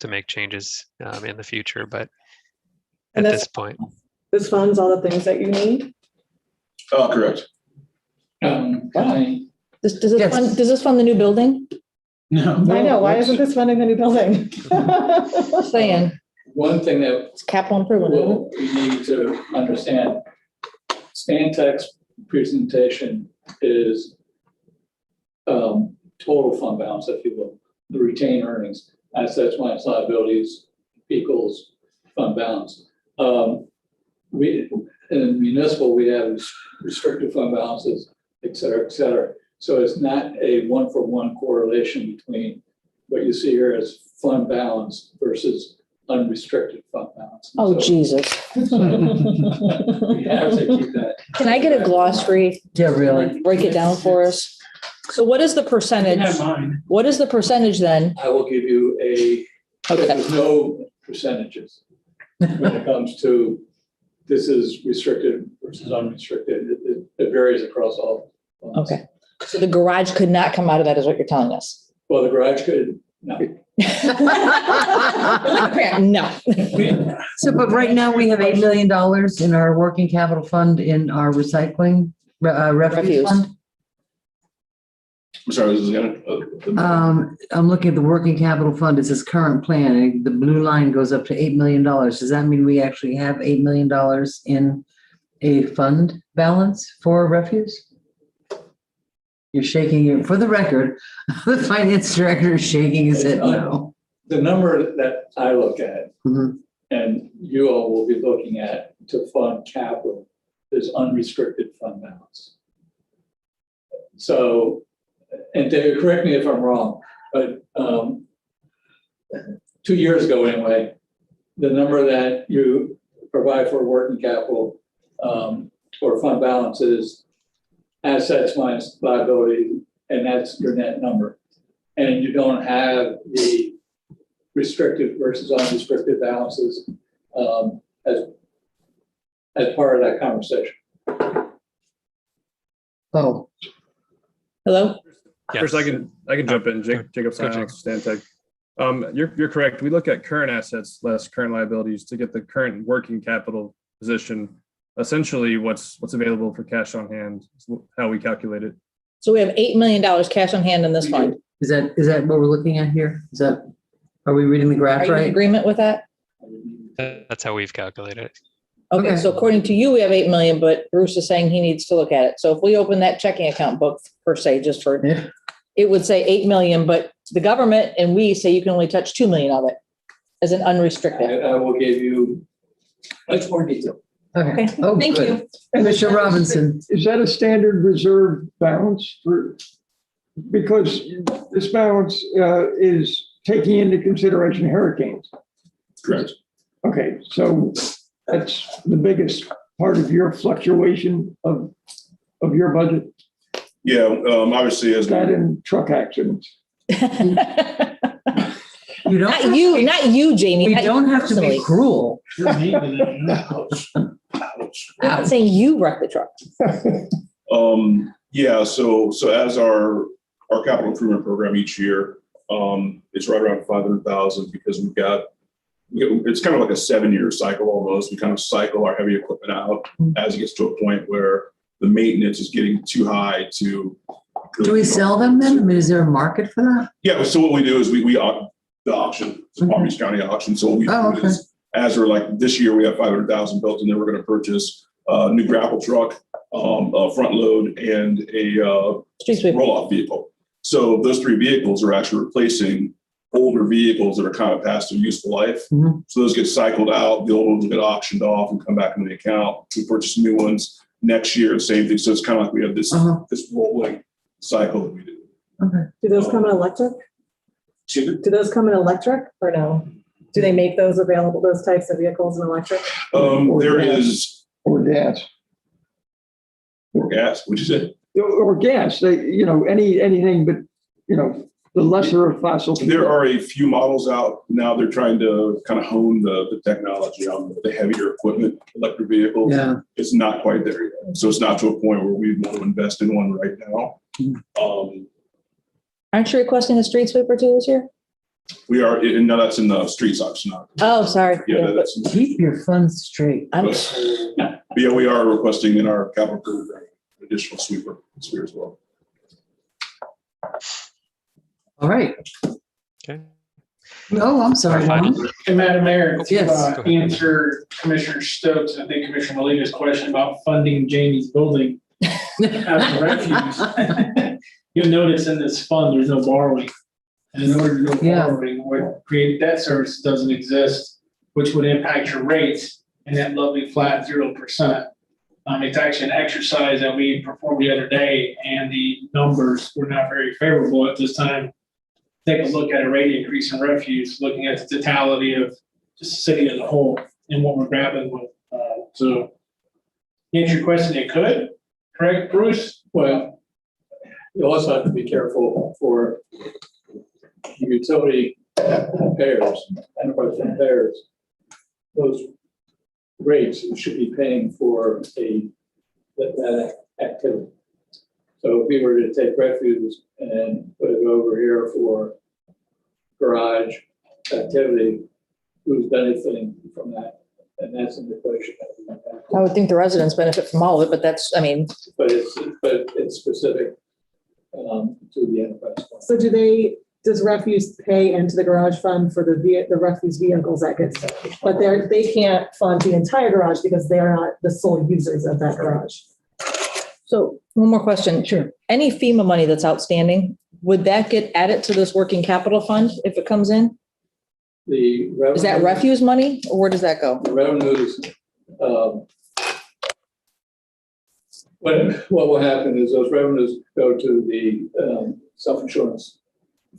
make changes in the future, but at this point. This funds all the things that you need? Oh, correct. Can I? Does this fund the new building? No. I know. Why isn't this funding the new building? Saying. One thing that It's capital improvement. we need to understand, Stantec's presentation is total fund balance, if you will, the retained earnings, assets minus liabilities equals fund balance. We in municipal, we have restricted fund balances, et cetera, et cetera. So it's not a one-for-one correlation between what you see here as fund balance versus unrestricted fund balance. Oh, So Jesus. we have to keep that. Can I get a glossary? Yeah, really. Break it down for us. So what is the percentage? What is the percentage then? I will give you there's no percentages when it comes to this is restricted versus unrestricted. It varies across all funds. Okay. So the garage could not come out of that, is what you're telling us? Well, the garage could, no. No. So, but right now we have $8 million in our working capital fund in our recycling refuse fund. I'm sorry, this is gonna. I'm looking at the working capital fund. It says current plan, and the blue line goes up to $8 million. Does that mean we actually have $8 million in a fund balance for refuse? You're shaking for the record, the finance director is shaking his head no. The number that I look at, and you all will be looking at to fund capital, is unrestricted fund balance. So, and David, correct me if I'm wrong, but 2 years ago anyway, the number that you provide for working capital or fund balance is assets minus liability, and that's your net number. And you don't have the restricted versus unrestricted balances as part of that conversation. Oh, Hello? First, I can jump in. Jacob Go, Silence, Stantec. You're correct. We look at current assets less current liabilities to get the current working capital position. Essentially, what's available for cash on hand is how we calculate it. So we have $8 million cash on hand in this fund. is that what we're looking at here? Are we reading the Are graph you in right? agreement with that? That's how we've calculated it. Okay, Okay. so according to you, we have 8 million, but Bruce is saying he needs to look at it. So if we open that checking account book per se, just for, Yeah. it would say 8 million, but the government and we say you can only touch 2 million of it as an unrestricted. I will give you much more detail. Okay. Okay, Oh, thank good. you. Commissioner Robinson. Is that a standard reserve balance for, because this balance is taking into consideration hurricanes? Correct. Okay, so that's the biggest part of your fluctuation of your budget, Yeah, obviously as that and truck accidents. You don't. Not you, Jamie. We not you don't have to be personally. cruel. I'm not saying you wrecked the truck. Yeah, so as our capital improvement program each year, it's right around 500,000 because it's kind of like a 7-year cycle almost. We kind of cycle our heavy equipment out as it gets to a point where the maintenance is getting too high to. Do we sell them then? I mean, is there a market for that? Yeah, so what we do is we the auction, it's a Palm Beach County auction. So what we do is, as we're like this year, we have 500,000 built, and then we're going to purchase a new grapple truck, a front load, and a roll-off vehicle. So those 3 vehicles are actually replacing older vehicles that are kind of past their useful life. Mm-hmm. So those get cycled out, the old ones will get auctioned off and come back into the account. We purchase new ones next year, same thing. So it's kind of like we have this rolling cycle that we do. Okay. Do those come in electric? Do those come in electric or no? Do they make those available, those types of vehicles in electric? There is. Or gas. Or gas, what'd you say? Or gas, anything but, the lesser of fossil fuel. There are a few models out now. They're trying to kind of hone the technology on the heavier equipment, electric vehicles. Yeah. It's not quite there yet. So it's not to a point where we want to invest in one right now. Aren't you requesting a street sweeper too this year? We are, and now that's in the streets auction. Oh, sorry. Yeah, that's. Keep your funds straight. Yeah, we are requesting in our capital program additional sweeper this year as well. All right. Okay. Oh, I'm sorry. Juan. Hey, Madam Mayor, to Yes. answer Commissioner Stokes, I think Commissioner Molina's question about funding Jamie's building as a refuge. You'll notice in this fund, there's no borrowing. And in order to do borrowing, what created debt service doesn't exist, which would impact your rates and that lovely flat 0%. It's actually an exercise that we performed the other day, and the numbers were not very favorable at this time. Take a look at a rate increase in refuge, looking at the totality of just the city as a whole and what we're grappling with. So, to answer your question, it could, correct, Bruce? Well, you also have to be careful for utility payers, enterprise fund payers. Those rates should be paying for that activity. So if we were to take refuge and put it over here for garage activity, who's benefiting from that? And that's in the question. I would think the residents benefit from all of it, but that's, I mean. But it's specific to the enterprise fund. So does refuse pay into the garage fund for the refuse vehicles that get sold? But they can't fund the entire garage because they are not the sole users of that garage. So one more question. Sure. Any FEMA money that's outstanding, would that get added to this working capital fund if it comes in? Is that refuse money or where does that go? The revenues, what will happen is those revenues go to the self-insurance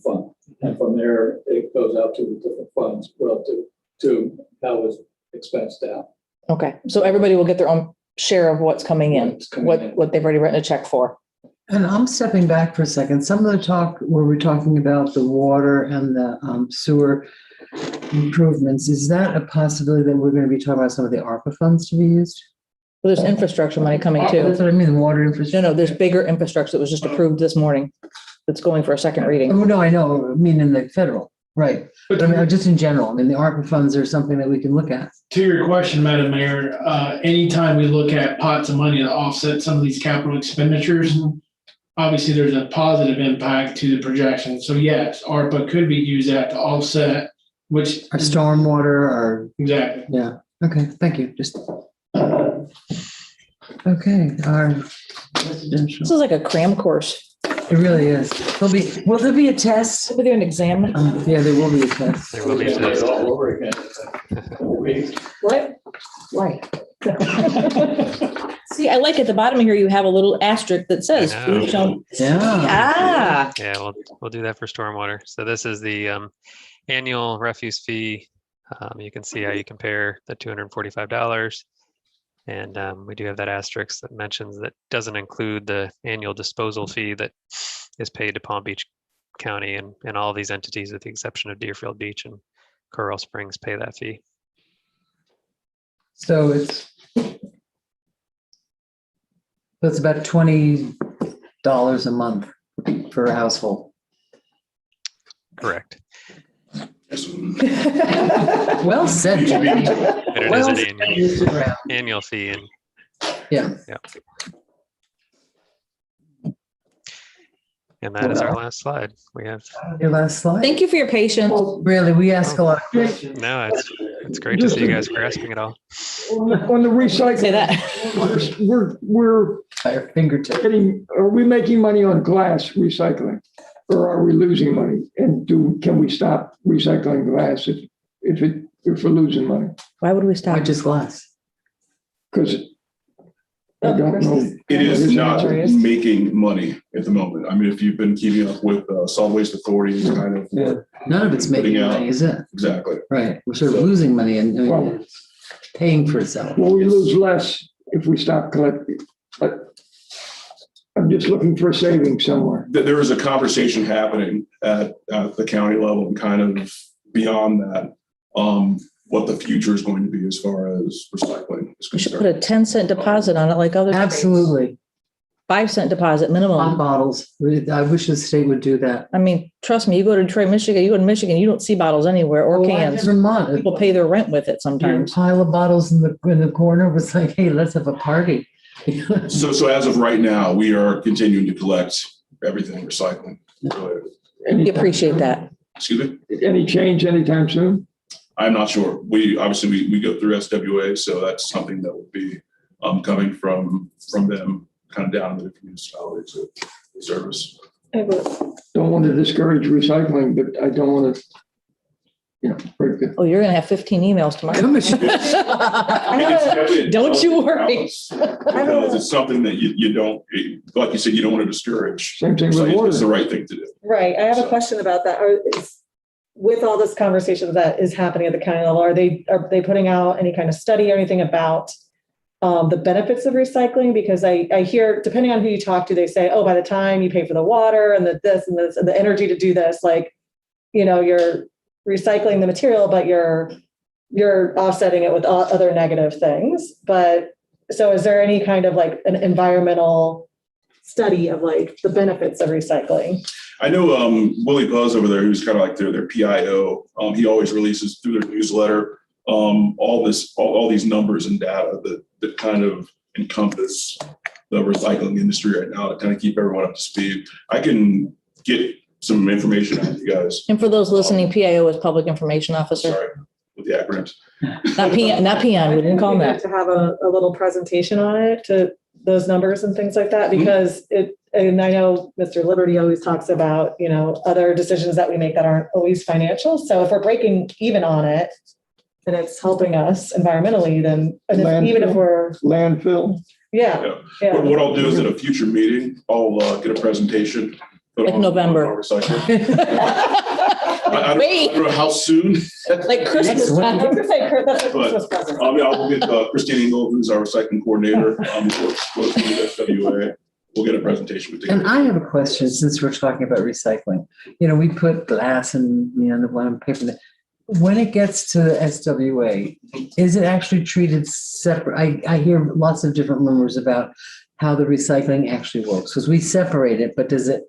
fund. And from there, it goes out to the different funds relative to how it's expensed out. Okay, so everybody will get their own share of what's coming in, what they've already written a check for. And I'm stepping back for a second. Some of the talk where we're talking about the water and the sewer improvements, is that a possibility that we're going to be talking about some of the ARPA funds to be used? Well, there's infrastructure money coming That's too. what I mean, the water infrastructure. No, there's bigger infrastructure that was just approved this morning. That's going for a second reading. Oh, no, I know, I mean, in the federal, right. But I mean, just in general, I mean, the ARPA funds are something that we can look at. To your question, Madam Mayor, anytime we look at pots of money to offset some of these capital expenditures, obviously there's a positive impact to the projection. So yes, ARPA could be used that to offset, which. Our stormwater, our, Exactly. yeah, okay, thank you, just. Okay, our residential, This is like a cram course. it really is. Will there be a test? Will there be an exam? Yeah, there will be a test. There will be a test. All over again. What? Why? See, I like at the bottom here, you have a little asterisk that says. I know. "Please don't-" Yeah. Ah, Yeah, we'll do that for stormwater. So this is the annual refuse fee. You can see how you compare the $245. And we do have that asterisk that mentions that doesn't include the annual disposal fee that is paid to Palm Beach County, and all these entities, with the exception of Deerfield Beach and Coral Springs, pay that fee. So it's about $20 a month per household. Correct. Well said, Jimmy. And it Well is said, an Mr. annual fee. And Yeah. And that is our last slide. We have. Your last slide? thank you for your patience. Really, we ask a lot of questions. No, it's great to see you guys grasping it all. On the recycling. Say that. We're By our fingertips. are we making money on glass recycling? Or are we losing money? And can we stop recycling glass if we're losing money? Why would we Why stop? just glass? Because I don't know. It is not Curious. making money at the moment. I mean, if you've been keeping up with Solid Waste Authority, it's kind of. Yeah. None of it's making Putting out- money, is it? Exactly. Right. We're sort of losing money and it's paying for itself. Well, we lose less if we stop collecting. But I'm just looking for a savings somewhere. There is a conversation happening at the county level and kind of beyond that, what the future is going to be as far as recycling is We should put concerned. a 10-cent deposit on it like other. Absolutely. 5-cent deposit On minimum. bottles. I wish the state would do that. I mean, trust me, you go to Detroit, Michigan, you go to Michigan, you don't see bottles anywhere or Well, cans. Vermont, People pay their rent with it a sometimes. pile of bottles in the corner was like, hey, let's have a party. So as of right now, we are continuing to collect everything recycling related. We appreciate that. Excuse me? Any change anytime soon? I'm not sure. We obviously we go through SWA, so that's something that would be coming from them kind of down to the municipalities of the service. Don't want to discourage recycling, but I don't want to, break the. Oh, you're gonna have 15 emails tomorrow. I mean, it's definitely a Don't you worry. balance, because it's something that you don't, like you said, you don't want to discourage. Same thing with So it's the water. right thing to do. Right. I have a question about that. With all this conversation that is happening at the county level, are they putting out any kind of study or anything about the benefits of recycling? Because I hear, depending on who you talk to, they say, oh, by the time you pay for the water and the this and this and the energy to do this, like, you're recycling the material, but you're offsetting it with other negative things. But so is there any kind of like an environmental study of like the benefits of recycling? I know Willie Buzz over there, who's kind of like their PIO. He always releases through their newsletter all these numbers and data that kind of encompass the recycling industry right now to kind of keep everyone up to speed. I can get some information out to you guys. And for those listening, PIO is Public Information Officer. Sorry with the acronyms. Not peon. We didn't call them that. To have a little presentation on it, to those numbers and things like that, because and I know Mr. Liberty always talks about, other decisions that we make that aren't always financial. So if we're breaking even on it and it's helping us environmentally, then even if we're, Landfill. yeah. But what I'll do is at a future meeting, I'll get a presentation. Like November. On recycling. I Wait. don't know how soon. Like Christmas I time. was gonna say, that's a But, Christmas present. I'll get Christine Engel, who's our recycling coordinator, works closely with SWA. We'll get a presentation. And I have a question, since we're talking about recycling. We put glass and the one paper. When it gets to the SWA, is it actually treated separate? I hear lots of different rumors about how the recycling actually works, because we separate it, but does it?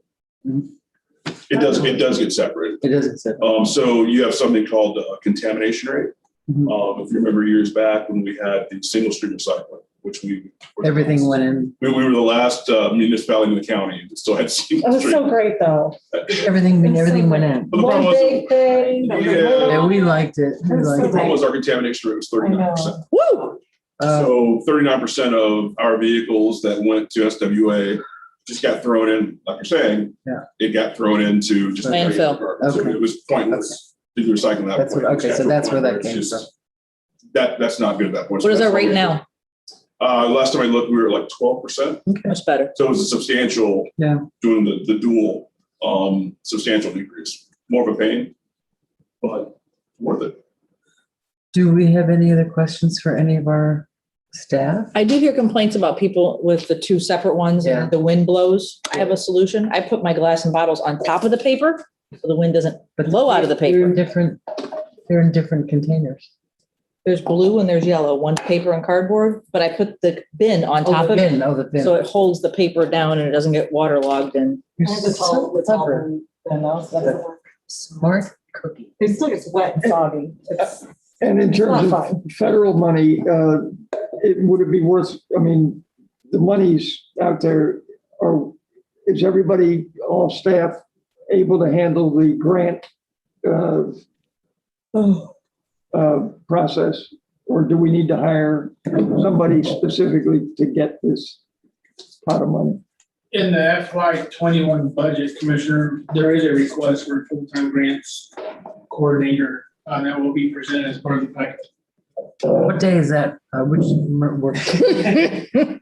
It does get separated. It doesn't separate. So you have something called contamination rate. Mhm. If you remember years back when we had the single stream recycling, which Everything went in. We were the last municipality in the county that still had single That was stream. so great, though. Everything went in. But the problem One was, big thing. Yeah, we liked it. We That's so liked the it. problem was our contamination rate was 39%. Woo! So 39% of our vehicles that went to SWA just got thrown in, like you're saying. Yeah. It got thrown into just Landfill. So Okay. it was pointless to do recycling that That's point. what- It just okay, got so to a that's point where that it's came just- from. That's not good at that point. What is So our that's rate why now? Last time I looked, we were at like 12%. Much better. So it was a substantial, Yeah. doing the dual, substantial decrease. More of a pain, but worth it. Do we have any other questions for any of our staff? I do hear complaints about people with the two separate ones Yeah. and the wind blows. I have a solution. I put my glass and bottles on top of the paper so the wind doesn't blow out of the They're in paper. they're in different containers. There's blue and there's yellow, one's paper and cardboard, but I put the bin on top Oh, the of it. bin, oh, the bin. So it holds the paper down and it doesn't get waterlogged and You're so clever. Smart cookie. It still gets wet and soggy. And in terms Not of federal money, would it be worth, I mean, the money's out there, is everybody, all staff able to handle the grant process? Or do we need to hire somebody specifically to get this pot of money? In the FY21 budget, Commissioner, there is a request for a full-time grants coordinator that will be presented as part of the package. What day is that? Which work?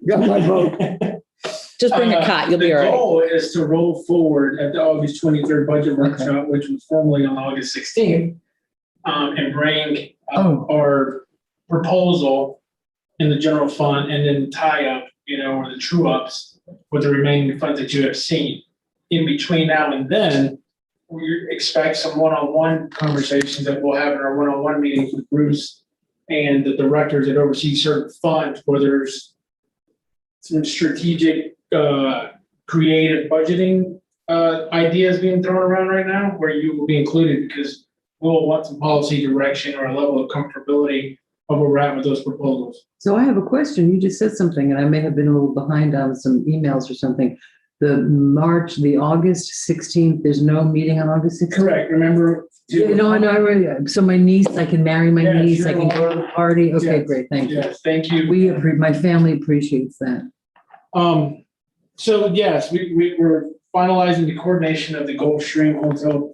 Got my vote. just bring a cot, you'll be all The right. goal is to roll forward at the August 23rd budget workshop, which was formally on August 16th, and bring our proposal in the general fund and then tie up, or the true ups with the remaining funds that you have seen. In between now and then, we expect some one-on-one conversations that we'll have in our one-on-one meetings with Bruce and the directors that oversee certain funds, where there's some strategic, creative budgeting ideas being thrown around right now, where you will be included, because we'll want some policy direction or a level of comfortability of where we're at with those proposals. So I have a question. You just said something, and I may have been a little behind on some emails or something. The August 16th, there's no meeting on August 16th? Correct, remember? Yeah, no, I know, I really, so my niece, I can marry my Yeah, niece, I sure. can go to the party. Okay, Yes. great, thank you. Yes, thank you. My family appreciates that. So yes, we're finalizing the coordination of the Gulfstream Hotel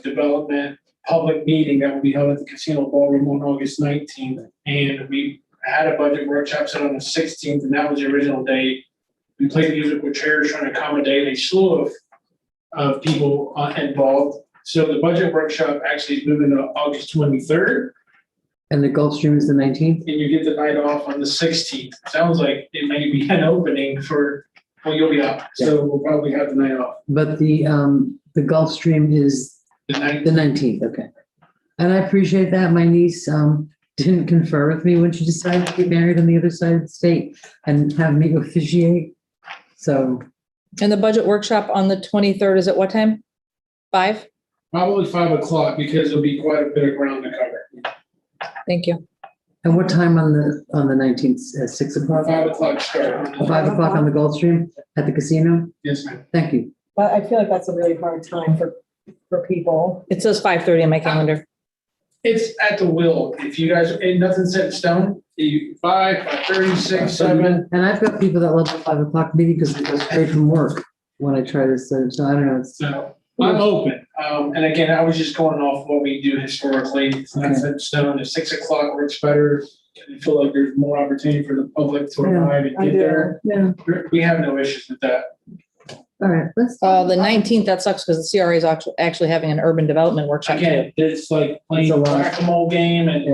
development public meeting that will be held at the Casino Ballroom on August 19th. And we had a budget workshop set on the 16th, and that was the original date. We played musical chairs trying to accommodate a slew of people involved. So the budget workshop actually is moving to August 23rd, And the Gulfstream is the 19th? and you get the night off on the 16th. Sounds like it may be an opening you'll be out, so we'll probably have the night off. But the Gulfstream is The night. the 19th, okay. And I appreciate that. My niece didn't confer with me when she decided to get married on the other side of the state and have me officiate. So And the budget workshop on the 23rd is at what time? 5? Probably 5 o'clock, because there'll be quite a bit of ground to cover. Thank you. and what time on the 19th? At 6 o'clock? 5 o'clock start. 5 o'clock on the Gulfstream at the casino? Yes, ma'am. Thank you. But I feel like that's a really hard time for people. It says 5:30 on my calendar. It's at the will. If you guys, nothing's set in stone. 5, 5:30, 6, 7. And I've got people that love the 5 o'clock meeting because they go straight from work when I try to, so I don't know. So I'm open. And again, I was just going off what we do historically. It's not set in stone. If 6 o'clock works better, I feel like there's more opportunity for the public to arrive and I get do. there. Yeah, We have no issues with that. all right, let's. The 19th, that sucks because the CRA is actually having an urban development workshop too. Again, it's like playing It's a a lot. whack-a-mole game and,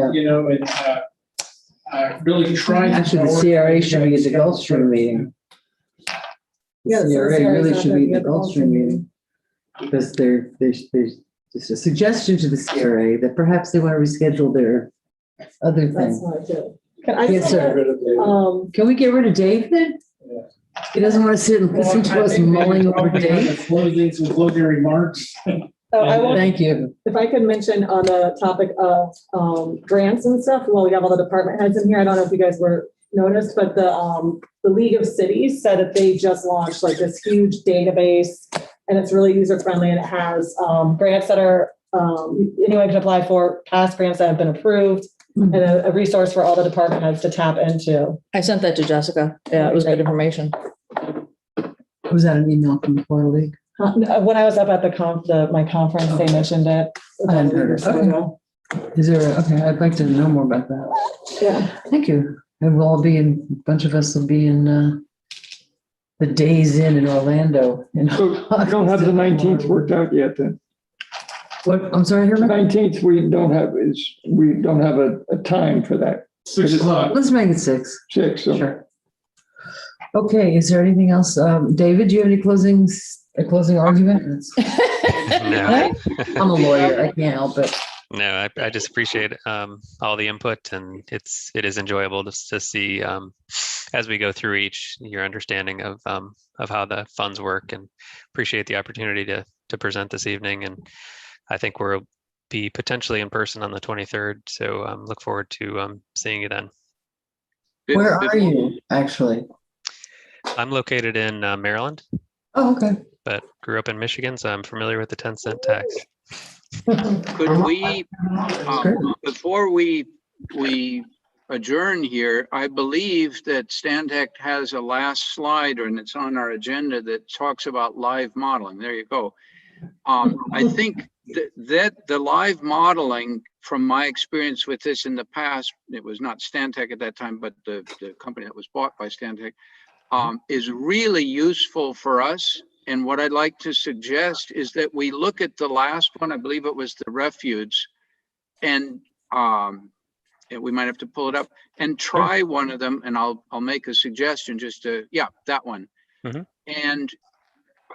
really trying. Actually, the CRA should be at the Gulfstream meeting. Yeah, The so the CRA CRA really is should not be gonna at the be at the Gulfstream meeting. Because they're just a suggestion to the CRA that perhaps they want to reschedule their other That's thing. not it. Can I Yes, just, sir. um, Can we get rid of David? He doesn't want to sit and listen to us mulling over dates. Some closing remarks. so I want, Thank you. if I could mention on the topic of grants and stuff, while we have all the department heads in here, I don't know if you guys were noticed, but the League of Cities said that they just launched like this huge database and it's really user friendly and it has grants that are anyone can apply for, past grants that have been approved, and a resource for all the department heads to tap into. I sent that to Jessica. Yeah, it was good information. Was that an email from the Florida League? When I was up at my conference, they mentioned it. I hadn't heard it. Okay. Is there, okay, I'd like to know more about that. Yeah. Thank you. And we'll all be in, a bunch of us will be in the Days in Orlando. So I don't have the 19th worked out yet then. What, I'm sorry, The Herman? 19th, we don't have a time for that. 6 o'clock. Let's make it 6. 6, so. Sure. Okay, is there anything else? David, do you have any closing argument? No. I'm a lawyer, I can't help it. No, I just appreciate all the input, and it is enjoyable to see as we go through each your understanding of how the funds work, and appreciate the opportunity to present this evening. And I think we'll be potentially in person on the 23rd, so look forward to seeing you then. Where are you, actually? I'm located in Maryland, Oh, okay. but grew up in Michigan, so I'm familiar with the 10-cent tax. Could we, before we adjourn here, I believe that Stantec has a last slide, and it's on our agenda, that talks about live modeling. There you go. I think that the live modeling, from my experience with this in the past, it was not Stantec at that time, but the company that was bought by Stantec, is really useful for us. And what I'd like to suggest is that we look at the last one, I believe it was the refuge, and we might have to pull it up and try one of them, and I'll make a suggestion just to, yeah, that one. Mm-hmm. And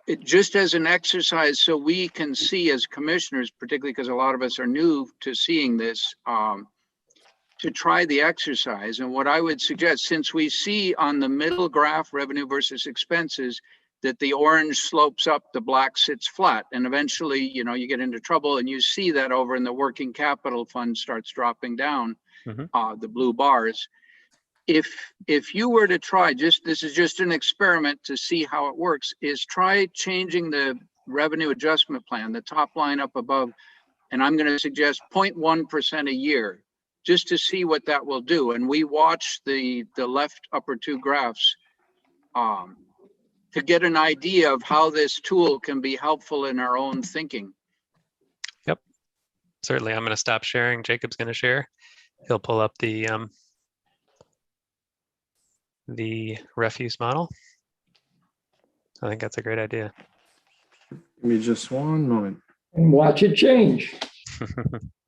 it just as an exercise, so we can see as commissioners, particularly because a lot of us are new to seeing this, to try the exercise. And what I would suggest, since we see on the middle graph, revenue versus expenses, that the orange slopes up, the black sits flat, and eventually, you get into trouble, and you see that over in the working capital fund starts dropping down, the blue bars. If you were to try, this is just an experiment to see how it works, is try changing the revenue adjustment plan, the top line up above, and I'm going to suggest 0.1% a year, just to see what that will do. And we watch the left upper two graphs to get an idea of how this tool can be helpful in our own thinking. Yep, certainly. I'm going to stop sharing. Jacob's going to share. He'll pull up the refuse model. I think that's a great idea. Give me just one moment. And watch it change.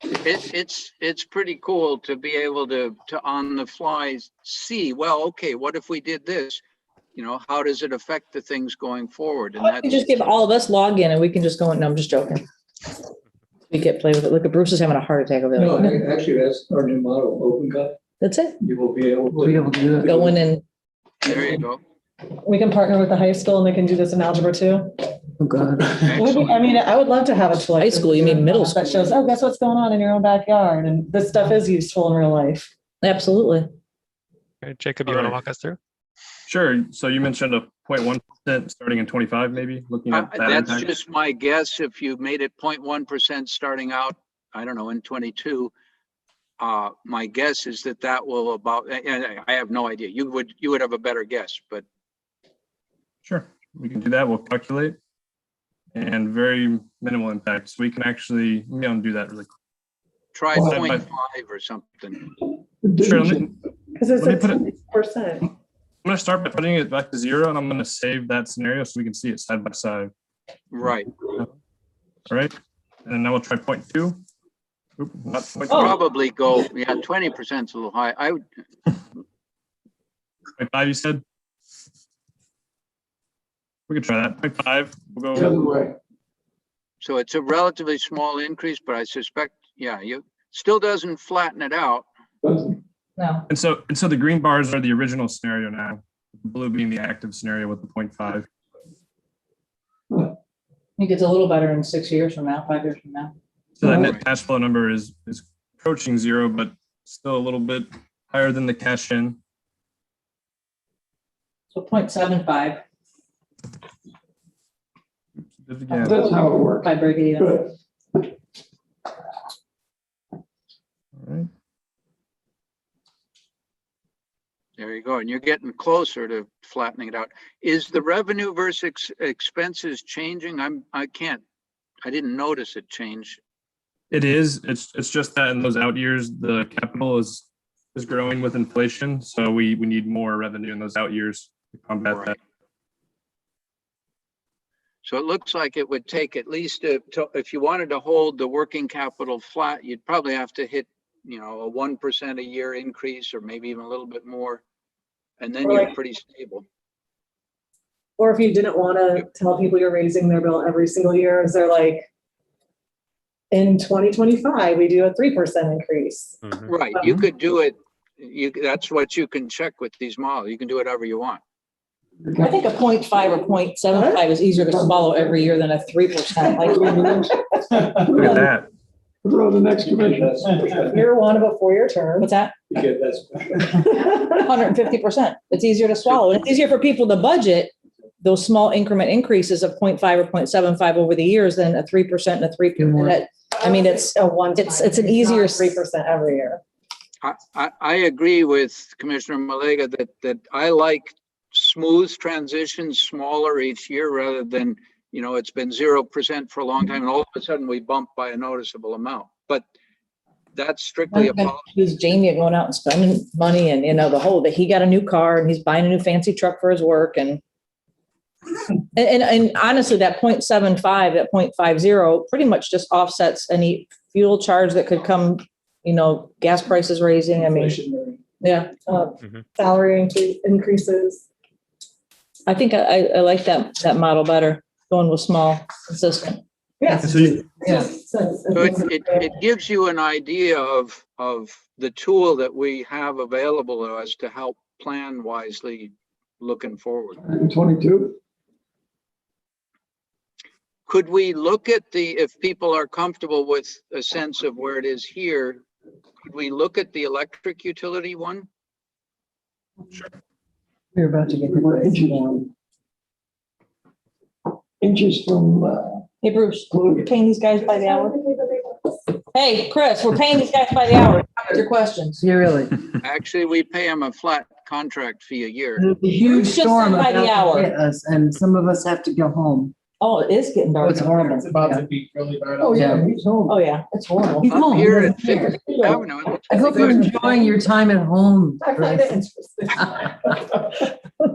It's pretty cool to be able to on the fly see, well, okay, what if we did this? How does it affect the things going forward? And You just give all of us log in and we can just go in. No, I'm just joking. We get play with it. Look at Bruce is having a heart attack over there. No, actually, that's our new model, open cut. That's it. You will be able to do Go in and. There you go. We can partner with the high school and they can do this in algebra too. Oh, God. I mean, I would love to have a tool. High school, you mean middle school. That shows, guess what's going on in your own backyard? And this stuff is useful in real life. Absolutely. All right, Jacob, you want to walk us through? Sure. So you mentioned a 0.1% starting in 25, maybe looking at that. That's impact. just my guess. If you made it 0.1% starting out, I don't know, in 22, my guess is that will about, and I have no idea. You would have a better guess, but. Sure, we can do that. We'll calculate, and very minimal impact. So we can actually, do that really quick. Try 0.5 or something. Sure, Because it's let me put it. 6%. I'm going to start by putting it back to 0, and I'm going to save that scenario so we can see it side by side. Right. All right, and now we'll try 0.2. Oop, not 0.2. Probably go, 20% is a little high. I would. 0.5, you said? We could try that. 0.5. We'll The other go. way. So it's a relatively small increase, but I suspect, yeah, you still doesn't flatten it out. Doesn't. No. And so the green bars are the original scenario now, the blue being the active scenario with the 0.5. I think it's a little better in 6 years from now, 5 years from now. So that net cash flow number is approaching zero, but still a little bit higher than the cash in. So 0.75 Again, That's how it works. by break even. Good. all right. There you go. And you're getting closer to flattening it out. Is the revenue versus expenses changing? I didn't notice it change. It is. It's just that in those out years, the capital is growing with inflation. So we need more revenue in those out years to combat that. So it looks like it would take at least, if you wanted to hold the working capital flat, you'd probably have to hit, a 1% a year increase, or maybe even a little bit more. And then you're pretty stable. Or if you didn't want to tell people you're raising their bill every single year, is there like, in 2025, we do a 3% increase? Right. You could do it. That's what you can check with these models. You can do whatever you want. I think a 0.5 or 0.75 is easier to swallow every year than a 3%. Like, Look at that. Throw the next commission. Year one of a 4-year term. what's that? You get this. 150%. It's easier to swallow. And it's easier for people to budget those small increment increases of 0.5 or 0.75 over the years than a 3% and a 3%. I mean, it's an easier 3% every year. I agree with Commissioner Malega that I like smooth transitions, smaller each year, rather than, it's been 0% for a long time and all of a sudden we bump by a noticeable amount. But that's strictly a policy. He's Jamie going out and spending money, and that he got a new car and he's buying a new fancy truck for his work, and honestly, that 0.75, that 0.50 pretty much just offsets any fuel charge that could come, gas prices raising. I mean, yeah. Salary increases. I think I like that model better, going with small, consistent. Yes. So So it gives you an idea of the tool that we have available to us to help plan wisely looking forward. 22. Could we look at if people are comfortable with a sense of where it is here, could we look at the electric utility one? Sure. We're about to get the Inches from. Hey, Bruce, we're paying these guys by the hour. Hey, Chris, we're paying these guys by the hour. With your questions. Yeah, really. Actually, we pay them a flat contract fee a year. There's a huge Just storm by the about to hour. hit us, and some of us have to go home. Oh, it is getting dark. It's horrible. It's about to be really bad. Oh, yeah, he's home. Oh, yeah, it's horrible. He's Up home. here He at doesn't care. 50th Avenue, it looks I hope pretty you're good. enjoying your time at home. I find it interesting.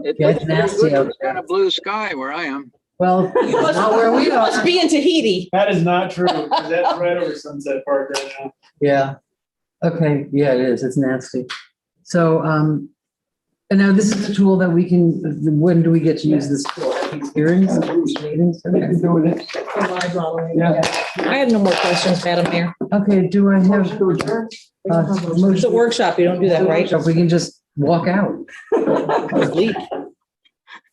It Yeah, looks it's pretty nasty good. out There's kind of blue sky where I am. Well, not where we You must are. be in Tahiti. That is not true, because that's right over Sunset Park right now. Yeah. Okay, yeah, it is. It's nasty. So, and now this is the tool that we can, when do we get to use this tool? Hearings, meetings? Yeah. I have no more questions, Madam Mayor. Okay, do I have? It's a workshop. You don't do that, right? We can just walk out. Leave.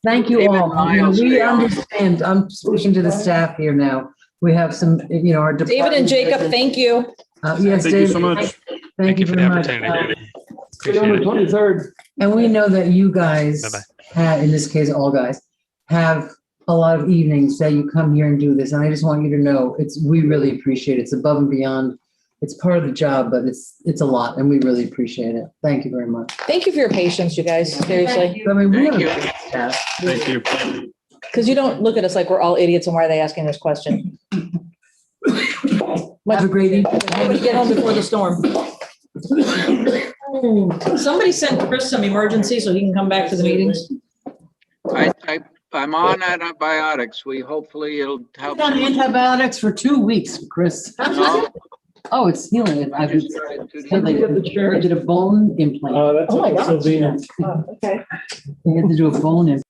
Thank you David all. Miles, We stay on. understand. I'm speaking to the staff here now. We have some, our department. David and Jacob, thank you. Yes, Thank you David. so much. Thank you for the very much. opportunity. See you on the 23rd. And we know that you guys, Bye-bye. in this case, all guys, have a lot of evenings that you come here and do this. And I just want you to know, we really appreciate it. It's above and beyond. It's part of the job, but it's a lot, and we really appreciate it. Thank you very much. Thank you for your patience, you guys, seriously. I mean, we have Thank a you. great staff. Thank you. Because you don't look at us like we're all idiots and why are they asking this question? Have a great evening. Everybody get home before the storm. Somebody send Chris some emergency so he can come back to the meetings. I'm on antibiotics. Hopefully it'll help. I've been on antibiotics for 2 weeks, Chris. No, Oh, it's healing. I just started 2 days They ago. did a bone implant. That's Oh my God. Sylvina. Oh, okay. They had to do a bone implant.